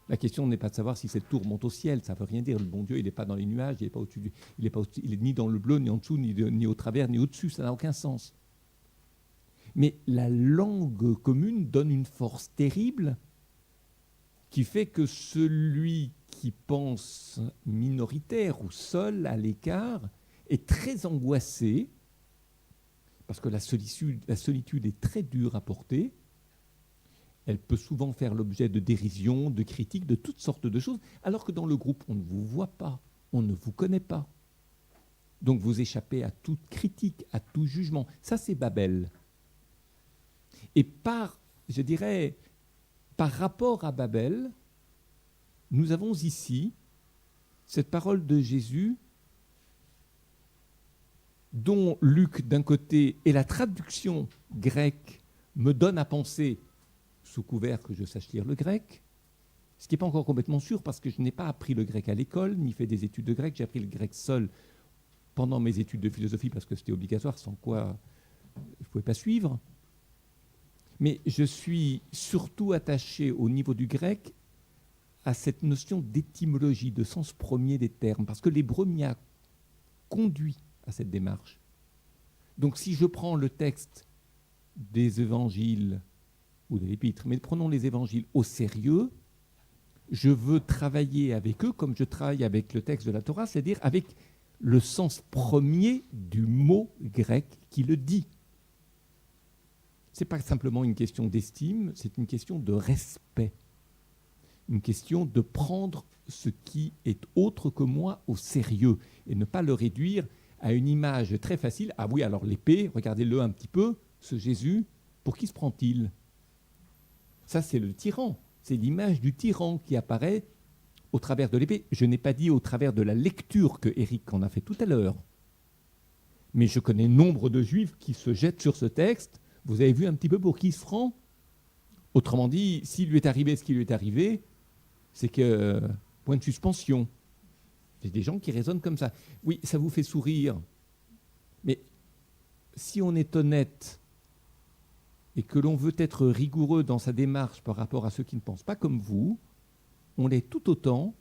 La question n'est pas de savoir si cette tour monte au ciel, ça ne veut rien dire. Le bon Dieu, il n'est pas dans les nuages, il n'est ni dans le bleu, ni en dessous, ni au travers, ni au-dessus, ça n'a aucun sens. Mais la langue commune donne une force terrible qui fait que celui qui pense minoritaire ou seul, à l'écart, est très angoissé, parce que la solitude est très dure à porter. Elle peut souvent faire l'objet de dérision, de critiques, de toutes sortes de choses, alors que dans le groupe, on ne vous voit pas, on ne vous connaît pas. Donc vous échappez à toute critique, à tout jugement. Ça, c'est Babel. Et par rapport à Babel, nous avons ici cette parole de Jésus dont Luc, d'un côté, et la traduction grecque me donne à penser, sous couvert que je sache lire le grec, ce qui n'est pas encore complètement sûr parce que je n'ai pas appris le grec à l'école, ni fait des études de grec, j'ai appris le grec seul pendant mes études de philosophie parce que c'était obligatoire, sans quoi je ne pouvais pas suivre. Mais je suis surtout attaché au niveau du grec à cette notion d'étymologie, de sens premier des termes, parce que l'hébreu m'y a conduit à cette démarche. Donc si je prends le texte des évangiles ou de l'épître, mais prenons les évangiles au sérieux, je veux travailler avec eux comme je travaille avec le texte de la Torah, c'est-à-dire avec le sens premier du mot grec qui le dit. Ce n'est pas simplement une question d'estime, c'est une question de respect, une question de prendre ce qui est autre que moi au sérieux et ne pas le réduire à une image très facile. Ah oui, alors l'épée, regardez-le un petit peu, ce Jésus, pour qui se prend-il? Ça, c'est le tyran, c'est l'image du tyran qui apparaît au travers de l'épée. Je n'ai pas dit au travers de la lecture que Éric en a fait tout à l'heure, mais je connais nombre de juifs qui se jettent sur ce texte. Vous avez vu un petit peu pour qui il se prend? Autrement dit, s'il lui est arrivé ce qui lui est arrivé, c'est que point de suspension. Il y a des gens qui raisonnent comme ça. Oui, ça vous fait sourire, mais si on est honnête et que l'on veut être rigoureux dans sa démarche par rapport à ceux qui ne pensent pas comme vous, on l'est tout autant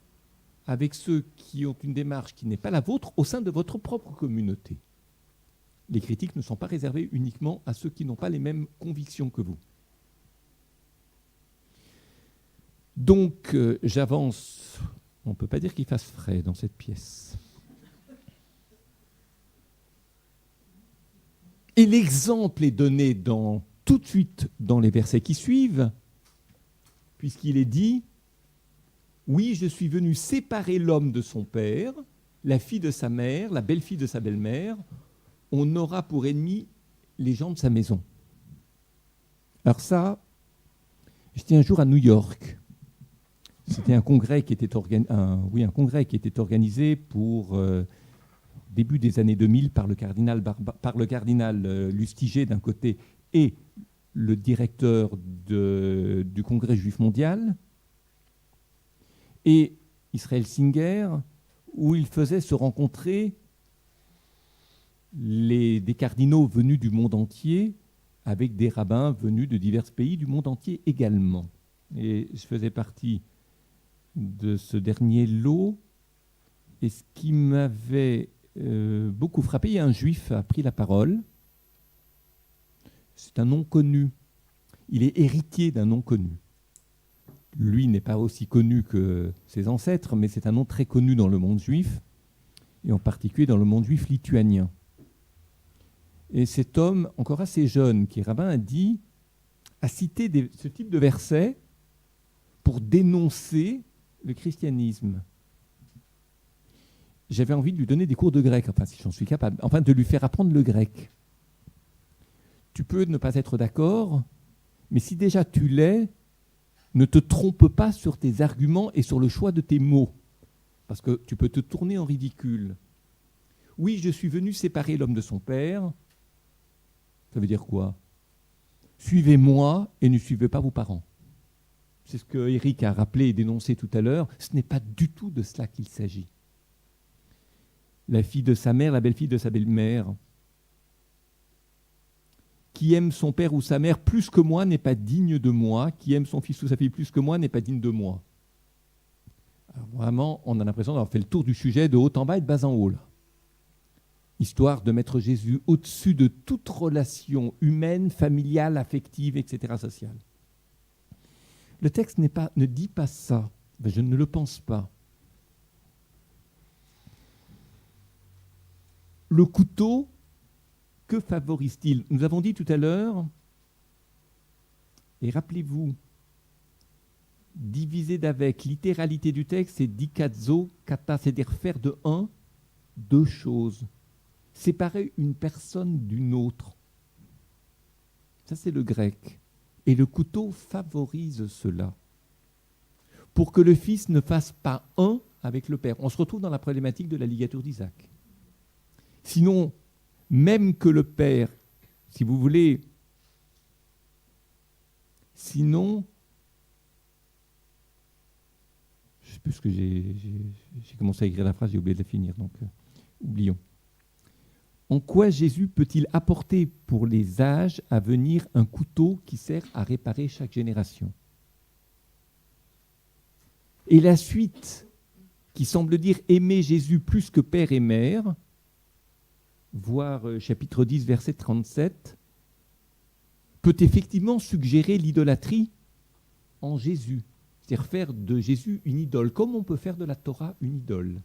avec ceux qui ont une démarche qui n'est pas la vôtre au sein de votre propre communauté. Les critiques ne sont pas réservées uniquement à ceux qui n'ont pas les mêmes convictions que vous. Donc, j'avance. On ne peut pas dire qu'il fasse frais dans cette pièce. Et l'exemple est donné tout de suite dans les versets qui suivent, puisqu'il est dit « Oui, je suis venu séparer l'homme de son père, la fille de sa mère, la belle-fille de sa belle-mère. On aura pour ennemis les gens de sa maison. » Alors ça, j'étais un jour à New York. C'était un congrès qui était organisé pour début des années 2000 par le cardinal Lustiger d'un côté et le directeur du Congrès juif mondial, et Israël Singer, où il faisait se rencontrer des cardinaux venus du monde entier avec des rabbins venus de divers pays du monde entier également. Et je faisais partie de ce dernier lot, et ce qui m'avait beaucoup frappé, un juif a pris la parole. C'est un nom connu. Il est héritier d'un nom connu. Lui n'est pas aussi connu que ses ancêtres, mais c'est un nom très connu dans le monde juif, et en particulier dans le monde juif lituanien. Et cet homme, encore assez jeune, qui est rabbin, a cité ce type de verset pour dénoncer le christianisme. J'avais envie de lui donner des cours de grec, enfin si j'en suis capable, enfin de lui faire apprendre le grec. Tu peux ne pas être d'accord, mais si déjà tu l'es, ne te trompe pas sur tes arguments et sur le choix de tes mots, parce que tu peux te tourner en ridicule. Oui, je suis venu séparer l'homme de son père. Ça veut dire quoi? Suivez-moi et ne suivez pas vos parents. c'est ce que Eric a rappelé et dénoncé tout à l'heure, ce n'est pas du tout de cela qu'il s'agit. La fille de sa mère, la belle-fille de sa belle-mère, qui aime son père ou sa mère plus que moi n'est pas digne de moi, qui aime son fils ou sa fille plus que moi n'est pas digne de moi. Alors vraiment, on a l'impression d'avoir fait le tour du sujet de haut en bas et de bas en haut, là. Histoire de mettre Jésus au-dessus de toute relation humaine, familiale, affective, etc., sociale. Le texte ne dit pas ça. Je ne le pense pas. Le couteau, que favorise-t-il? Nous avons dit tout à l'heure, et rappelez-vous, diviser d'avec, littéralité du texte, c'est dikazo, kata, c'est-à-dire faire de un, deux choses. Séparer une personne d'une autre. Ça, c'est le grec. Et le couteau favorise cela. Pour que le fils ne fasse pas un avec le père. On se retrouve dans la problématique de la ligature d'Isaac. Sinon, même que le père, si vous voulez, sinon, je ne sais plus ce que j'ai commencé à écrire la phrase, j'ai oublié de la finir, donc oublions. En quoi Jésus peut-il apporter pour les âges à venir un couteau qui sert à réparer chaque génération? Et la suite, qui semble dire aimer Jésus plus que père et mère, voir chapitre 10, verset 37, peut effectivement suggérer l'idolâtrie en Jésus. C'est-à-dire faire de Jésus une idole, comme on peut faire de la Torah une idole.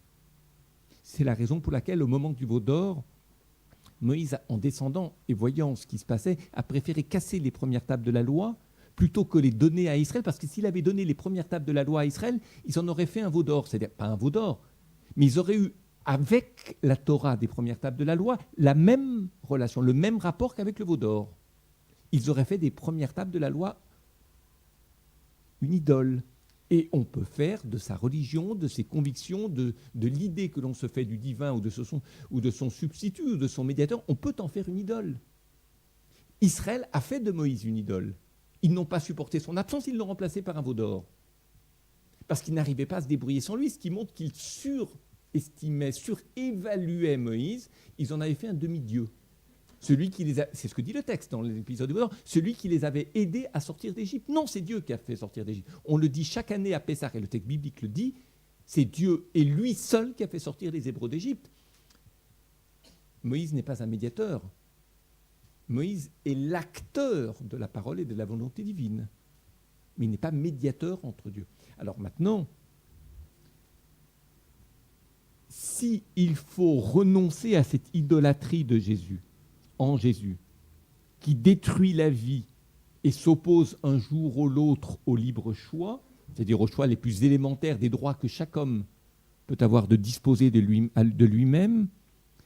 C'est la raison pour laquelle, au moment du veau d'or, Moïse, en descendant et voyant ce qui se passait, a préféré casser les premières tables de la loi plutôt que les donner à Israël, parce que s'il avait donné les premières tables de la loi à Israël, ils en auraient fait un veau d'or. C'est-à-dire, pas un veau d'or, mais ils auraient eu, avec la Torah des premières tables de la loi, la même relation, le même rapport qu'avec le veau d'or. Ils auraient fait des premières tables de la loi une idole. Et on peut faire de sa religion, de ses convictions, de l'idée que l'on se fait du divin ou de son substitut ou de son médiateur, on peut en faire une idole. Israël a fait de Moïse une idole. Ils n'ont pas supporté son absence, ils l'ont remplacé par un veau d'or. Parce qu'ils n'arrivaient pas à se débrouiller sans lui, ce qui montre qu'ils surestimaient, surévaluaient Moïse. Ils en avaient fait un demi-dieu. Celui qui les a, c'est ce que dit le texte dans l'épisode du veau d'or, celui qui les avait aidés à sortir d'Égypte. Non, c'est Dieu qui a fait sortir d'Égypte. On le dit chaque année à Pessah, et le texte biblique le dit, c'est Dieu et lui seul qui a fait sortir les Hébreux d'Égypte. Moïse n'est pas un médiateur. Moïse est l'acteur de la parole et de la volonté divine. Mais il n'est pas médiateur entre Dieu. Alors maintenant, s'il faut renoncer à cette idolâtrie de Jésus, en Jésus, qui détruit la vie et s'oppose un jour ou l'autre au libre choix, c'est-à-dire aux choix les plus élémentaires des droits que chaque homme peut avoir de disposer de lui-même.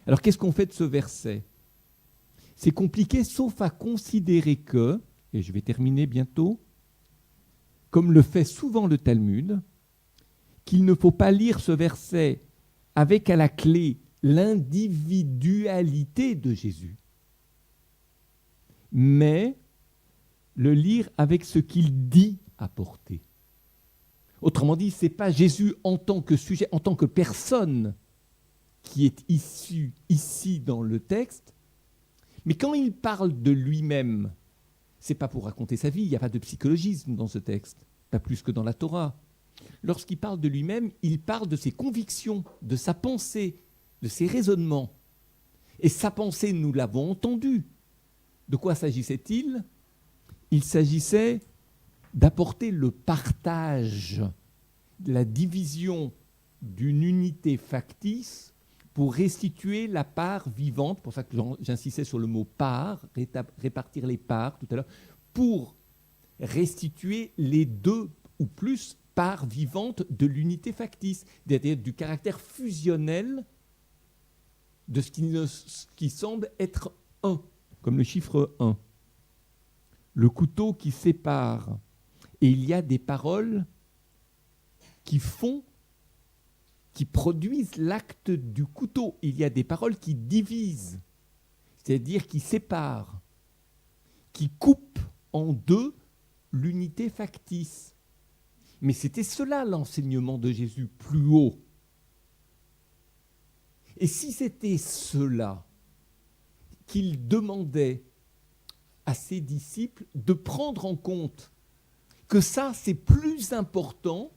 Alors qu'est-ce qu'on fait de ce verset? C'est compliqué, sauf à considérer que, et je vais terminer bientôt, comme le fait souvent le Talmud, qu'il ne faut pas lire ce verset avec à la clé l'individualité de Jésus, mais le lire avec ce qu'il dit apporter. Autrement dit, ce n'est pas Jésus en tant que sujet, en tant que personne qui est issu ici dans le texte, mais quand il parle de lui-même, ce n'est pas pour raconter sa vie, il n'y a pas de psychologisme dans ce texte, pas plus que dans la Torah. Lorsqu'il parle de lui-même, il parle de ses convictions, de sa pensée, de ses raisonnements. Et sa pensée, nous l'avons entendu. De quoi s'agissait-il? Il s'agissait d'apporter le partage, la division d'une unité factice pour restituer la part vivante, pour ça que j'insistais sur le mot part, répartir les parts tout à l'heure, pour restituer les deux ou plus parts vivantes de l'unité factice, c'est-à-dire du caractère fusionnel de ce qui semble être un, comme le chiffre 1. Le couteau qui sépare. Et il y a des paroles qui produisent l'acte du couteau. Il y a des paroles qui divisent, c'est-à-dire qui séparent, qui coupent en deux l'unité factice. Mais c'était cela l'enseignement de Jésus plus haut. Et si c'était cela qu'il demandait à ses disciples de prendre en compte, que ça c'est plus important,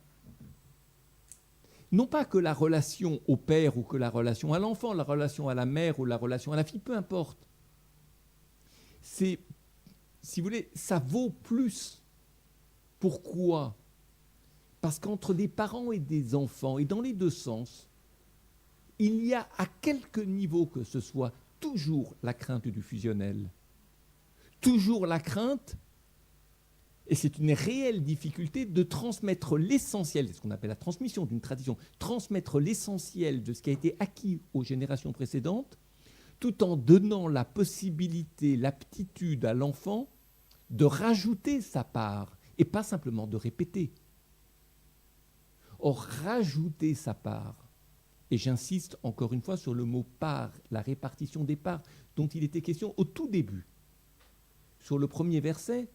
non pas que la relation au père ou que la relation à l'enfant, la relation à la mère ou la relation à la fille, peu importe. C'est, si vous voulez, ça vaut plus. Pourquoi ? Parce qu'entre des parents et des enfants, et dans les deux sens, il y a à quelque niveau que ce soit toujours la crainte du fusionnel. Toujours la crainte, et c'est une réelle difficulté, de transmettre l'essentiel, c'est ce qu'on appelle la transmission d'une tradition, transmettre l'essentiel de ce qui a été acquis aux générations précédentes, tout en donnant la possibilité, l'aptitude à l'enfant de rajouter sa part, et pas simplement de répéter. Or, rajouter sa part, et j'insiste encore une fois sur le mot part, la répartition des parts dont il était question au tout début. Sur le premier verset,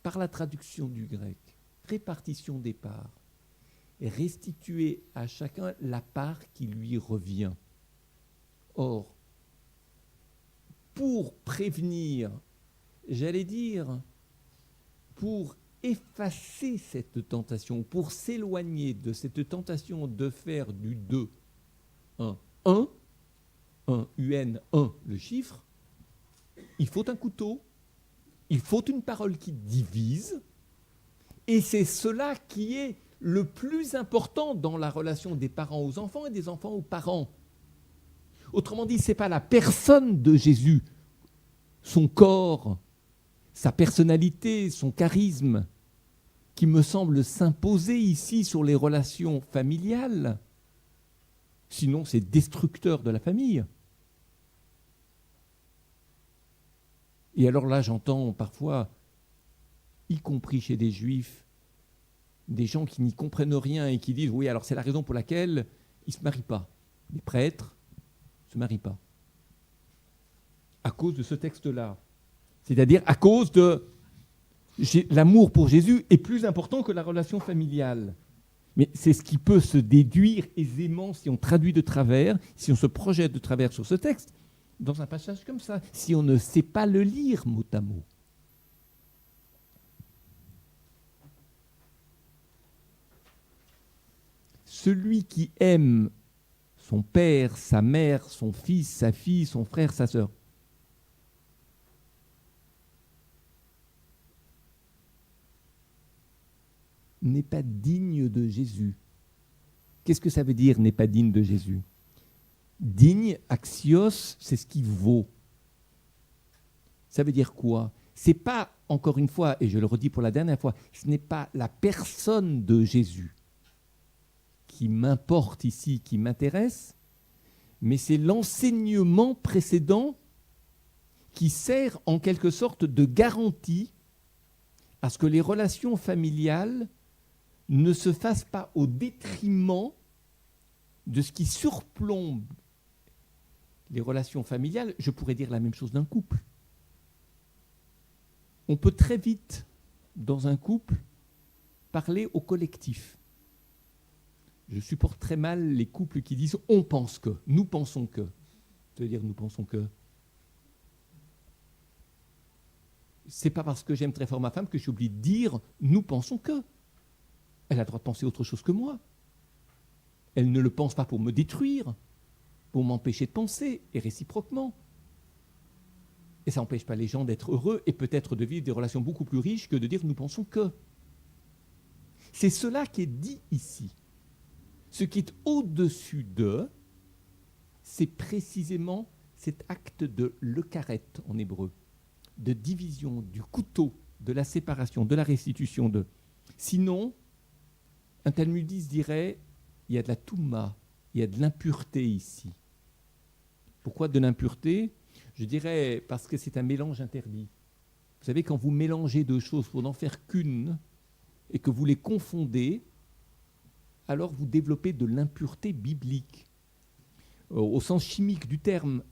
par la traduction du grec, répartition des parts, et restituer à chacun la part qui lui revient. Or, pour prévenir, j'allais dire, pour effacer cette tentation, pour s'éloigner de cette tentation de faire du 2, 1, 1, 1, UN, 1, le chiffre, il faut un couteau, il faut une parole qui divise, et c'est cela qui est le plus important dans la relation des parents aux enfants et des enfants aux parents. Autrement dit, ce n'est pas la personne de Jésus, son corps, sa personnalité, son charisme, qui me semble s'imposer ici sur les relations familiales. Sinon, c'est destructeur de la famille. Et alors là, j'entends parfois, y compris chez des juifs, des gens qui n'y comprennent rien et qui disent « Oui, alors c'est la raison pour laquelle ils ne se marient pas. Les prêtres ne se marient pas. » À cause de ce texte-là. C'est-à-dire à cause de l'amour pour Jésus est plus important que la relation familiale. Mais c'est ce qui peut se déduire aisément si on traduit de travers, si on se projette de travers sur ce texte, dans un passage comme ça, si on ne sait pas le lire mot à mot. Celui qui aime son père, sa mère, son fils, sa fille, son frère, sa sœur, n'est pas digne de Jésus. Qu'est-ce que ça veut dire, n'est pas digne de Jésus ? Digne, axios, c'est ce qui vaut. Ça veut dire quoi ? C'est pas, encore une fois, et je le redis pour la dernière fois, ce n'est pas la personne de Jésus qui m'importe ici, qui m'intéresse, mais c'est l'enseignement précédent qui sert en quelque sorte de garantie à ce que les relations familiales ne se fassent pas au détriment de ce qui surplombe les relations familiales. Je pourrais dire la même chose d'un couple. On peut très vite, dans un couple, parler au collectif. Je supporte très mal les couples qui disent « on pense que »,« nous pensons que ». Ça veut dire « nous pensons que ». C'est pas parce que j'aime très fort ma femme que j'oublie de dire « nous pensons que ». Elle a le droit de penser autre chose que moi. Elle ne le pense pas pour me détruire, pour m'empêcher de penser, et réciproquement. Et ça n'empêche pas les gens d'être heureux et peut-être de vivre des relations beaucoup plus riches que de dire « nous pensons que ». C'est cela qui est dit ici. Ce qui est au-dessus de, c'est précisément cet acte de lekaret en hébreu, de division, du couteau, de la séparation, de la restitution de. Sinon, un talmudiste dirait, il y a de la touma, il y a de l'impureté ici. Pourquoi de l'impureté ? Je dirais parce que c'est un mélange interdit. Vous savez, quand vous mélangez deux choses pour n'en faire qu'une et que vous les confondez, alors vous développez de l'impureté biblique. Au sens chimique du terme,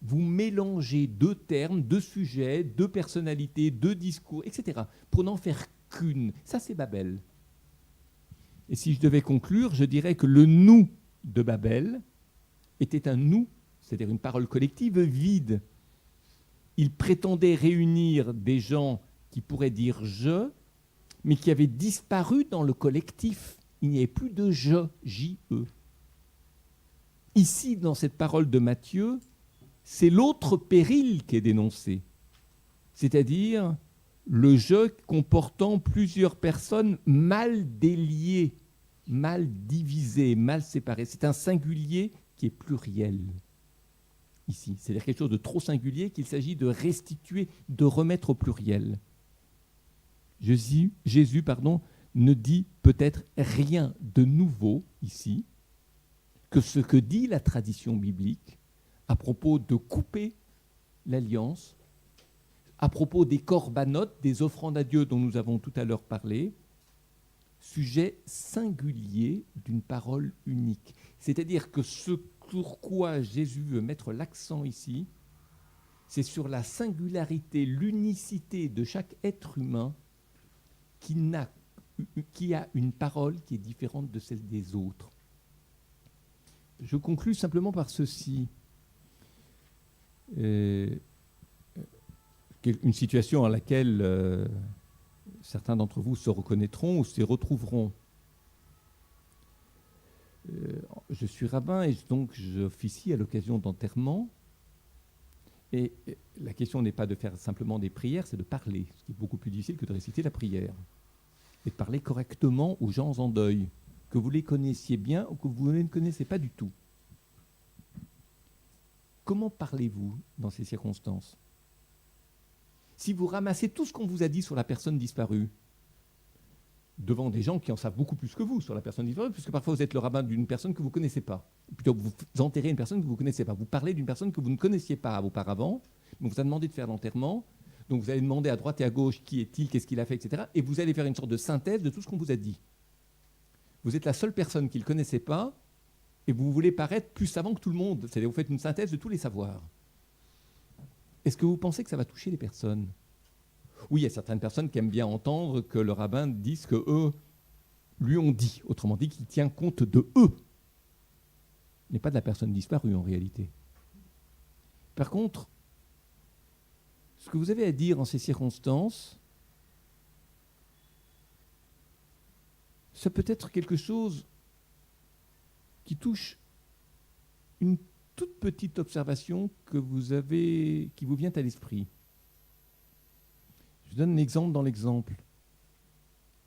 vous mélangez deux termes, deux sujets, deux personnalités, deux discours, etc., pour n'en faire qu'une. Ça, c'est Babel. Et si je devais conclure, je dirais que le nous de Babel était un nous, c'est-à-dire une parole collective vide. Il prétendait réunir des gens qui pourraient dire « je », mais qui avaient disparu dans le collectif. Il n'y avait plus de « je », J-E. Ici, dans cette parole de Matthieu, c'est l'autre péril qui est dénoncé, c'est-à-dire le « je » comportant plusieurs personnes mal déliées, mal divisées, mal séparées. C'est un singulier qui est pluriel. Ici, c'est-à-dire quelque chose de trop singulier qu'il s'agit de restituer, de remettre au pluriel. Jésus, ne dit peut-être rien de nouveau ici que ce que dit la tradition biblique à propos de couper l'alliance, à propos des corbanotes, des offrandes à Dieu dont nous avons tout à l'heure parlé, sujet singulier d'une parole unique. C'est-à-dire que ce sur quoi Jésus veut mettre l'accent ici, c'est sur la singularité, l'unicité de chaque être humain qui a une parole qui est différente de celle des autres. Je conclus simplement par ceci. Une situation à laquelle certains d'entre vous se reconnaîtront ou s'y retrouveront. Je suis rabbin et donc j'officie à l'occasion d'enterrements. Et la question n'est pas de faire simplement des prières, c'est de parler, ce qui est beaucoup plus difficile que de réciter la prière. Et de parler correctement aux gens en deuil, que vous les connaissiez bien ou que vous ne les connaissez pas du tout. Comment parlez-vous dans ces circonstances ? Si vous ramassez tout ce qu'on vous a dit sur la personne disparue, devant des gens qui en savent beaucoup plus que vous sur la personne disparue, puisque parfois vous êtes le rabbin d'une personne que vous ne connaissez pas. Plutôt vous enterrez une personne que vous ne connaissez pas. Vous parlez d'une personne que vous ne connaissiez pas auparavant, mais on vous a demandé de faire l'enterrement, donc vous allez demander à droite et à gauche qui est-il, qu'est-ce qu'il a fait, etc. Et vous allez faire une sorte de synthèse de tout ce qu'on vous a dit. Vous êtes la seule personne qui ne le connaissait pas, et vous voulez paraître plus savant que tout le monde. C'est-à-dire vous faites une synthèse de tous les savoirs. Est-ce que vous pensez que ça va toucher les personnes ? Oui, il y a certaines personnes qui aiment bien entendre que le rabbin dise que eux lui ont dit, autrement dit qu'il tient compte de eux, mais pas de la personne disparue en réalité. Par contre, ce que vous avez à dire en ces circonstances, ça peut être quelque chose qui touche une toute petite observation que vous avez, qui vous vient à l'esprit. Je donne un exemple dans l'exemple.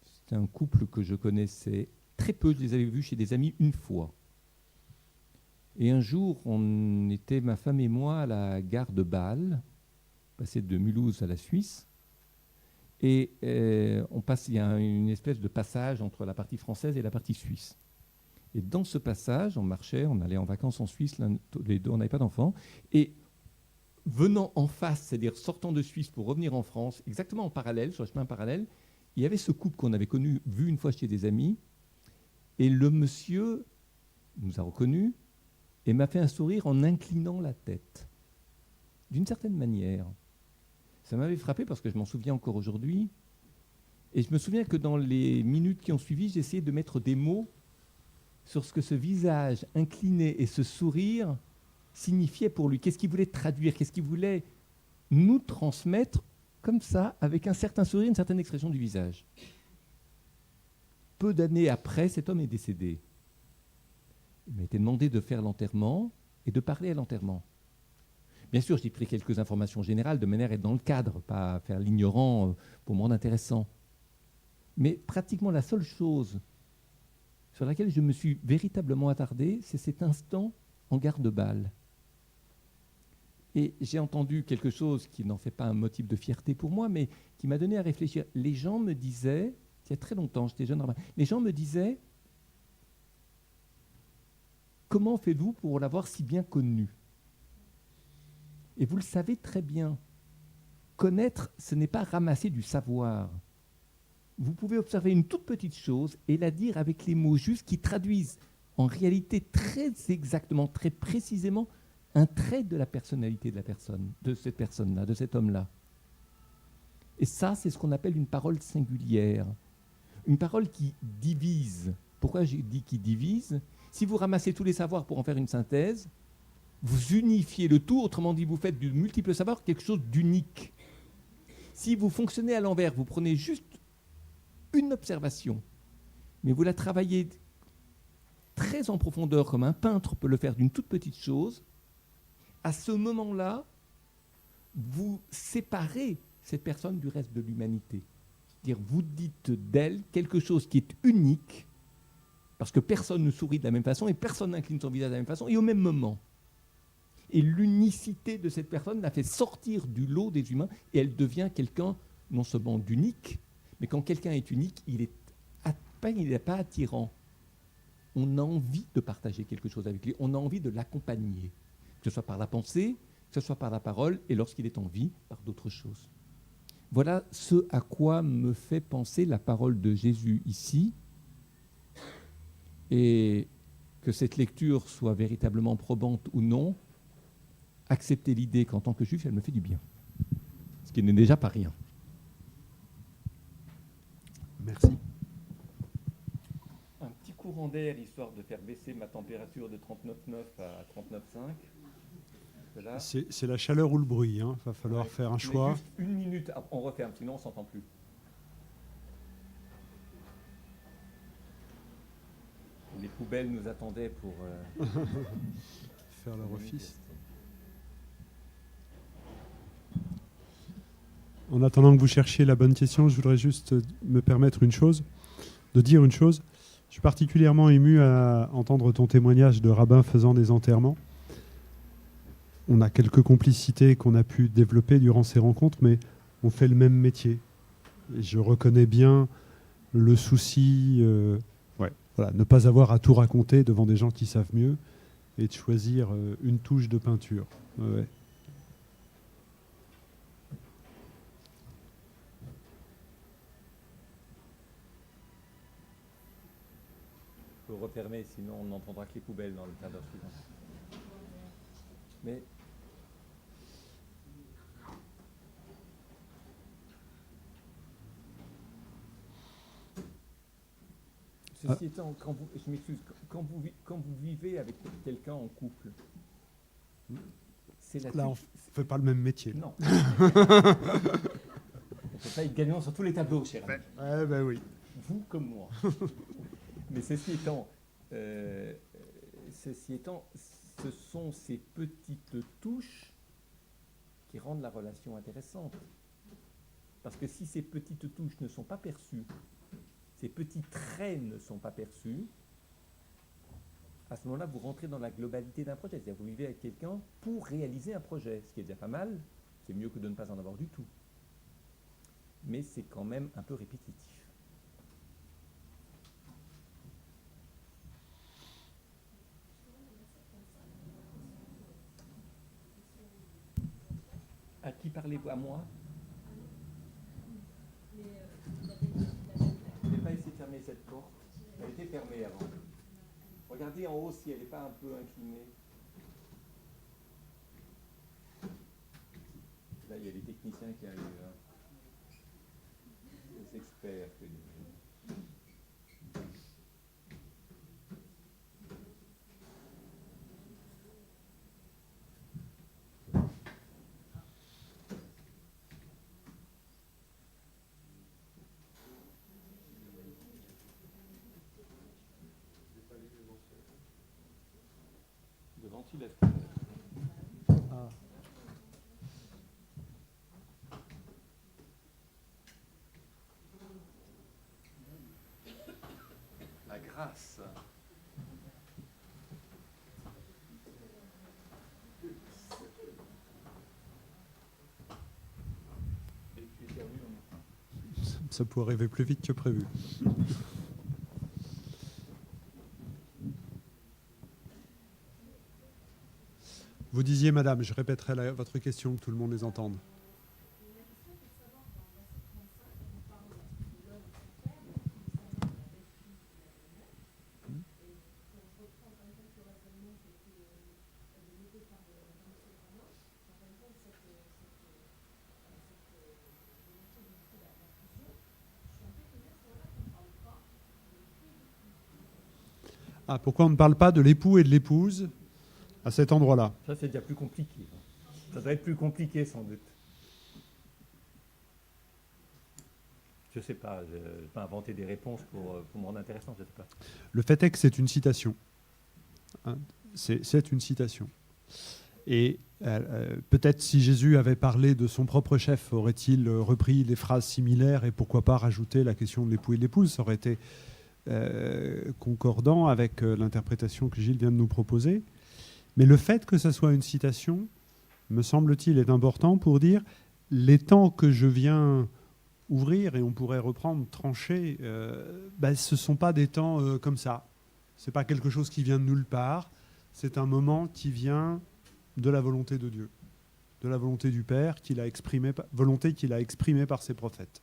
C'est un couple que je connaissais très peu, je les avais vus chez des amis une fois. Et un jour, on était, ma femme et moi, à la gare de Bâle, passé de Mulhouse à la Suisse, et il y a une espèce de passage entre la partie française et la partie suisse. Et dans ce passage, on marchait, on allait en vacances en Suisse, les deux, on n'avait pas d'enfants, et venant en face, c'est-à-dire sortant de Suisse pour revenir en France, exactement en parallèle, sur le chemin parallèle, il y avait ce couple qu'on avait vu une fois chez des amis, et le monsieur nous a reconnus et m'a fait un sourire en inclinant la tête, d'une certaine manière. Ça m'avait frappé parce que je m'en souviens encore aujourd'hui, et je me souviens que dans les minutes qui ont suivi, j'ai essayé de mettre des mots sur ce que ce visage incliné et ce sourire signifiait pour lui, qu'est-ce qu'il voulait traduire, qu'est-ce qu'il voulait nous transmettre comme ça, avec un certain sourire, une certaine expression du visage. Peu d'années après, cet homme est décédé. Il m'a été demandé de faire l'enterrement et de parler à l'enterrement. Bien sûr, j'ai pris quelques informations générales de manière à être dans le cadre, pas faire l'ignorant pour me rendre intéressant. Mais pratiquement la seule chose sur laquelle je me suis véritablement attardé, c'est cet instant en gare de Bâle. Et j'ai entendu quelque chose qui n'en fait pas un motif de fierté pour moi, mais qui m'a donné à réfléchir. Les gens me disaient, il y a très longtemps, j'étais jeune rabbin, les gens me disaient, comment faites-vous pour l'avoir si bien connu ? Et vous le savez très bien, connaître, ce n'est pas ramasser du savoir. Vous pouvez observer une toute petite chose et la dire avec les mots justes qui traduisent en réalité très exactement, très précisément, un trait de la personnalité de la personne, de cette personne-là, de cet homme-là. Et ça, c'est ce qu'on appelle une parole singulière. Une parole qui divise Pourquoi j'ai dit qu'il divise? Si vous ramassez tous les savoirs pour en faire une synthèse, vous unifiez le tout, autrement dit, vous faites du multiple savoir quelque chose d'unique. Si vous fonctionnez à l'envers, vous prenez juste une observation, mais vous la travaillez très en profondeur, comme un peintre peut le faire d'une toute petite chose, à ce moment-là, vous séparez cette personne du reste de l'humanité. C'est-à-dire, vous dites d'elle quelque chose qui est unique, parce que personne ne sourit de la même façon et personne n'incline son visage de la même façon et au même moment. Et l'unicité de cette personne la fait sortir du lot des humains et elle devient quelqu'un non seulement d'unique, mais quand quelqu'un est unique, il n'est pas attirant. On a envie de partager quelque chose avec lui, on a envie de l'accompagner, que ce soit par la pensée, que ce soit par la parole, et lorsqu'il est en vie, par d'autres choses. Voilà ce à quoi me fait penser la parole de Jésus ici, et que cette lecture soit véritablement probante ou non, accepter l'idée qu'en tant que juif, elle me fait du bien, ce qui n'est déjà pas rien. Merci. Un petit courant d'air, histoire de faire baisser ma température de 39,9 à 39,5. Voilà. C'est la chaleur ou le bruit, hein. Va falloir faire un choix. Juste une minute, on referme, sinon on ne s'entend plus. Les poubelles nous attendaient pour... faire leur office. En attendant que vous cherchiez la bonne question, je voudrais juste me permettre de dire une chose. Je suis particulièrement ému à entendre ton témoignage de rabbin faisant des enterrements. On a quelques complicités qu'on a pu développer durant ces rencontres, mais on fait le même métier. Et je reconnais bien le souci, voilà, ne pas avoir à tout raconter devant des gens qui savent mieux et de choisir une touche de peinture. Ouais. Il faut refermer, sinon on n'entendra que les poubelles dans le quart d'heure suivant. Mais ceci étant, je m'excuse, quand vous vivez avec quelqu'un en couple, c'est la Là, on ne fait pas le même métier. Non. On ne peut pas être gagnant sur tous les tableaux, cher ami. Ben oui. Vous comme moi. Mais ceci étant, ce sont ces petites touches qui rendent la relation intéressante. Parce que si ces petites touches ne sont pas perçues, ces petits traits ne sont pas perçus, à ce moment-là, vous rentrez dans la globalité d'un projet. C'est-à-dire que vous vivez avec quelqu'un pour réaliser un projet, ce qui est déjà pas mal. C'est mieux que de ne pas en avoir du tout. Mais c'est quand même un peu répétitif. À qui parlez-vous? À moi? Vous n'avez pas essayé de fermer cette porte? Elle était fermée avant. Regardez en haut si elle n'est pas un peu inclinée. Là, il y a les techniciens qui arrivent. Hein. Les experts. De ventilation. Ah. La grâce. Ça pourrait arriver plus vite que prévu. Vous disiez, madame, je répéterai votre question, que tout le monde les entende. Ah, pourquoi on ne parle pas de l'époux et de l'épouse à cet endroit-là? Ça, c'est déjà plus compliqué. Ça doit être plus compliqué, sans doute. Je ne sais pas, je ne vais pas inventer des réponses pour me rendre intéressant, je ne sais pas. Le fait est que c'est une citation. Hein, c'est une citation. Et peut-être si Jésus avait parlé de son propre chef, aurait-il repris des phrases similaires et pourquoi pas rajouter la question de l'époux et de l'épouse? Ça aurait été concordant avec l'interprétation que Gilles vient de nous proposer. Mais le fait que ça soit une citation, me semble-t-il, est important pour dire les temps que je viens ouvrir, et on pourrait reprendre, trancher, ce ne sont pas des temps comme ça. Ce n'est pas quelque chose qui vient de nulle part. C'est un moment qui vient de la volonté de Dieu, de la volonté du Père, volonté qu'il a exprimée par ses prophètes.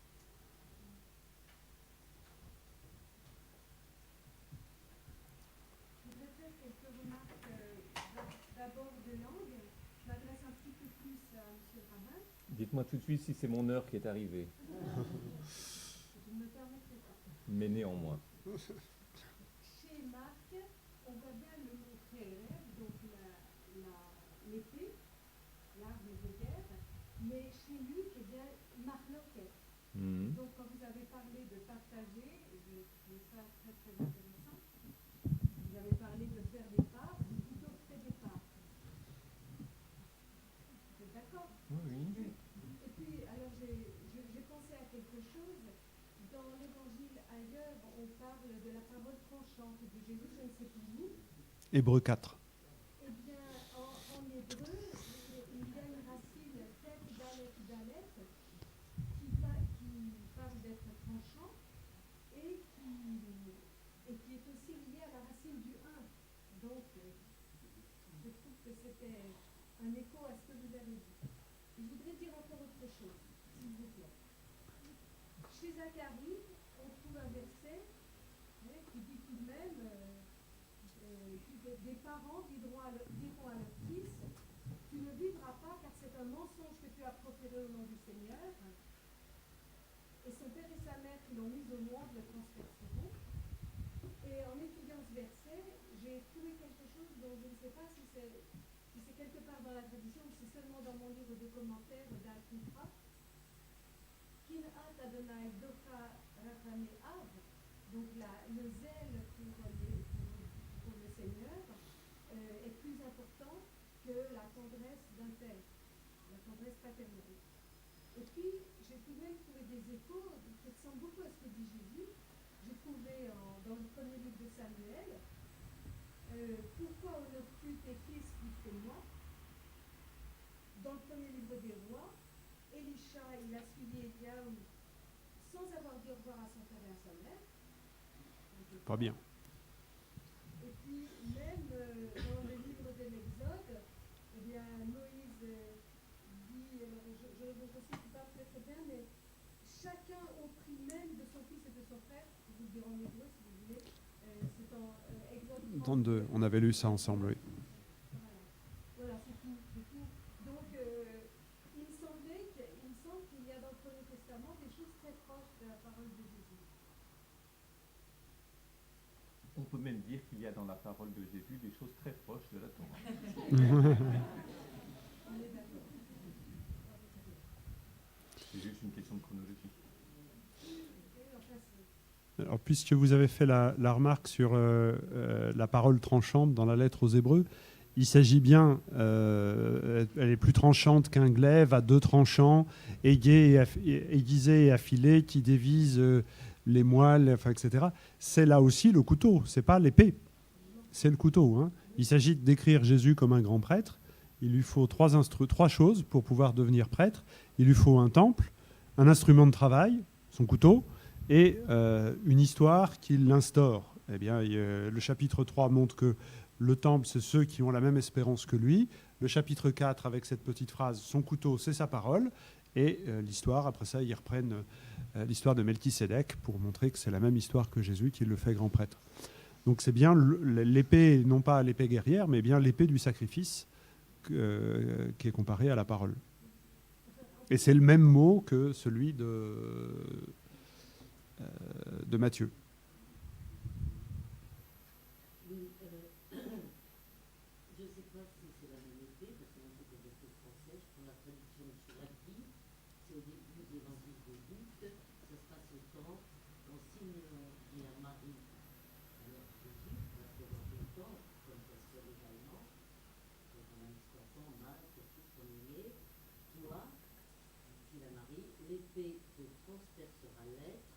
Je voudrais faire quelques remarques d'abord de langue. Je m'adresse un petit peu plus à M. Rabin. Dites-moi tout de suite si c'est mon heure qui est arrivée. Je ne me permettrai pas. Mais néanmoins. Chez Marc, on voit bien le mot Kherev, donc l'épée, l'arme de guerre, mais chez Luc, eh bien, Marloquet. Donc quand vous avez parlé de partager, je trouve ça très très intéressant. Vous avez parlé de faire des parts, ou plutôt fait des parts. Vous êtes d'accord? Oui. Et puis, alors j'ai pensé à quelque chose. Dans l'évangile ailleurs, on parle de la parole tranchante de Jésus, je ne sais plus où. Hébreux 4. Eh bien, en hébreu, il y a une racine tête dalet qui parle d'être tranchant et qui est aussi liée à la racine du 1. Donc, je trouve que c'était un écho à ce que vous avez dit. Je voudrais dire encore autre chose, s'il vous plaît. Chez Zacharie, on trouve un verset qui dit tout de même des parents diront à leur fils, tu ne vivras pas car c'est un mensonge que tu as proféré au nom du Seigneur. Et son père et sa mère qui l'ont mis au monde le transperceront. Et en étudiant ce verset, j'ai trouvé quelque chose dont je ne sais pas si c'est quelque part dans la tradition ou si c'est seulement dans mon livre de commentaires d'Al-Kufra. Kin'at Adonai Docha Rachamé Av, donc le zèle pour le Seigneur est plus important que la tendresse d'un père, la tendresse paternelle. Et puis, j'ai tout de même trouvé des échos qui ressemblent beaucoup à ce que dit Jésus. J'ai trouvé dans le premier livre de Samuel, pourquoi honores-tu tes fils plus que moi? Dans le premier livre des rois, Élisha, il a suivi Éliaou sans avoir dit au revoir à son père et à sa mère. Pas bien. Et puis, même dans le livre de l'Exode, eh bien, Moïse dit, alors je ne cite pas très très bien, mais chacun au prix même de son fils et de son frère, je vous le dirai en hébreu si vous voulez, c'est en Exode 32, on avait lu ça ensemble, oui. Voilà, c'est tout. Donc, il me semble qu'il y a dans le Premier Testament des choses très proches de la parole de Jésus. On peut même dire qu'il y a dans la parole de Jésus des choses très proches de la Torah. On est d'accord. C'est juste une question de chronologie. Alors, puisque vous avez fait la remarque sur la parole tranchante dans la lettre aux Hébreux, il s'agit bien, elle est plus tranchante qu'un glaive à deux tranchants, aiguisé et affilé, qui dévise les moelles, etc. C'est là aussi le couteau, c'est pas l'épée, c'est le couteau. Hein. Il s'agit de décrire Jésus comme un grand prêtre. Il lui faut trois choses pour pouvoir devenir prêtre. Il lui faut un temple, un instrument de travail, son couteau, et une histoire qui l'instaure. Eh bien, le chapitre 3 montre que le temple, c'est ceux qui ont la même espérance que lui. Le chapitre 4, avec cette petite phrase, son couteau, c'est sa parole. Et l'histoire, après ça, ils reprennent l'histoire de Melchisédek pour montrer que c'est la même histoire que Jésus qui le fait grand prêtre. Donc c'est bien l'épée, non pas l'épée guerrière, mais bien l'épée du sacrifice qui est comparée à la parole. Et c'est le même mot que celui de Matthieu. Oui, transpercera l'être,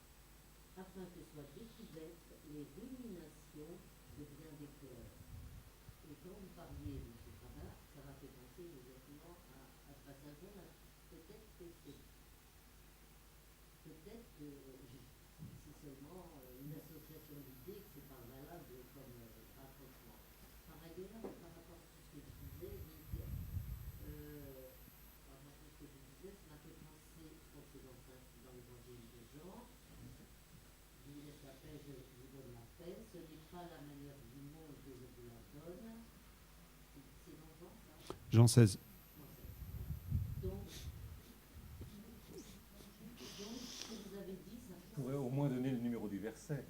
afin que soient découvertes les ruminations de bien des cœurs. Et quand vous parliez de ce travail, ça m'a fait penser immédiatement à ce passage-là. Peut-être que c'est seulement une association d'idées que c'est pas valable comme rapprochement. Par ailleurs, par rapport à tout ce que je disais, par rapport à tout ce que je disais, ça m'a fait penser, je crois que c'est dans l'évangile de Jean, je vous laisse la paix, je vous donne la paix, ce n'est pas la manière du monde que je vous la donne. C'est dans Jean, ça Jean 16. Donc, ce que vous avez dit, ça Je pourrais au moins donner le numéro du verset.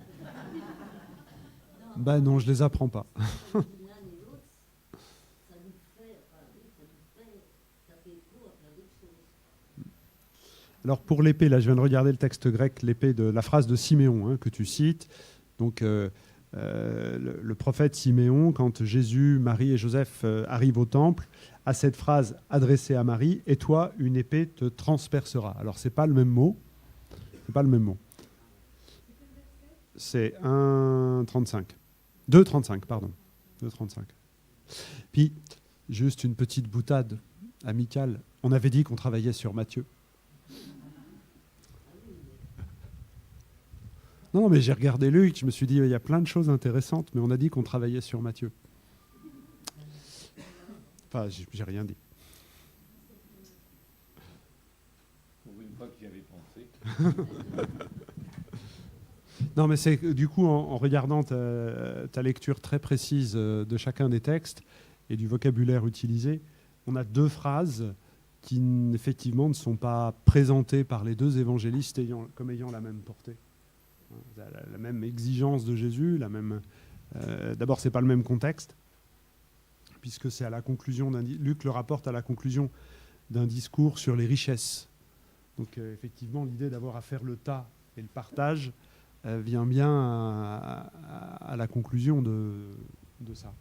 Ben non, je les apprends pas. l'un et l'autre, ça nous fait, ça fait écho à plein d'autres choses. Alors pour l'épée, là je viens de regarder le texte grec, l'épée de la phrase de Siméon que tu cites. Donc le prophète Siméon, quand Jésus, Marie et Joseph arrivent au temple, a cette phrase adressée à Marie, « Et toi, une épée te transpercera ». Alors c'est pas le même mot. C'est pas le même mot. C'est 1,35. 2,35, pardon. 2,35. Puis, juste une petite boutade amicale. On avait dit qu'on travaillait sur Matthieu. Non, mais j'ai regardé Luc, je me suis dit, il y a plein de choses intéressantes, mais on a dit qu'on travaillait sur Matthieu. Enfin, j'ai rien dit. Pour une fois que j'y avais pensé. Non, mais c'est du coup, en regardant ta lecture très précise de chacun des textes et du vocabulaire utilisé, on a deux phrases qui, effectivement, ne sont pas présentées par les deux évangélistes comme ayant la même portée. La même exigence de Jésus, la même. D'abord, c'est pas le même contexte, puisque c'est à la conclusion Luc le rapporte à la conclusion d'un discours sur les richesses. Donc, effectivement, l'idée d'avoir à faire le tas et le partage vient bien à la conclusion de ça.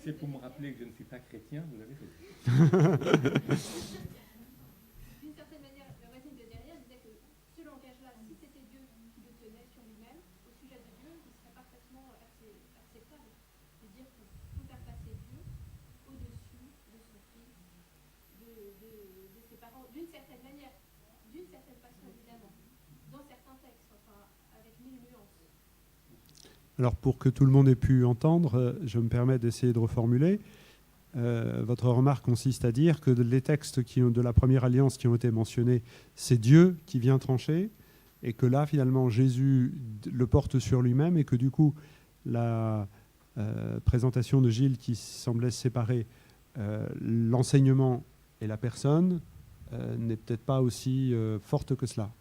C'est pour me rappeler que je ne suis pas chrétien, vous avez raison. D'une certaine manière, le racine de derrière disait que ce langage-là, si c'était Dieu qui le tenait sur lui-même, au sujet de Dieu, il serait parfaitement acceptable de dire qu'on peut faire passer Dieu au-dessus de son fils, de ses parents, d'une certaine manière, d'une certaine façon évidemment, dans certains textes, enfin, avec mille nuances. Alors pour que tout le monde ait pu entendre, je me permets d'essayer de reformuler. Votre remarque consiste à dire que les textes de la première alliance qui ont été mentionnés, c'est Dieu qui vient trancher, et que là, finalement, Jésus le porte sur lui-même, et que du coup, la présentation de Gilles qui semblait séparer l'enseignement et la personne n'est peut-être pas aussi forte que cela.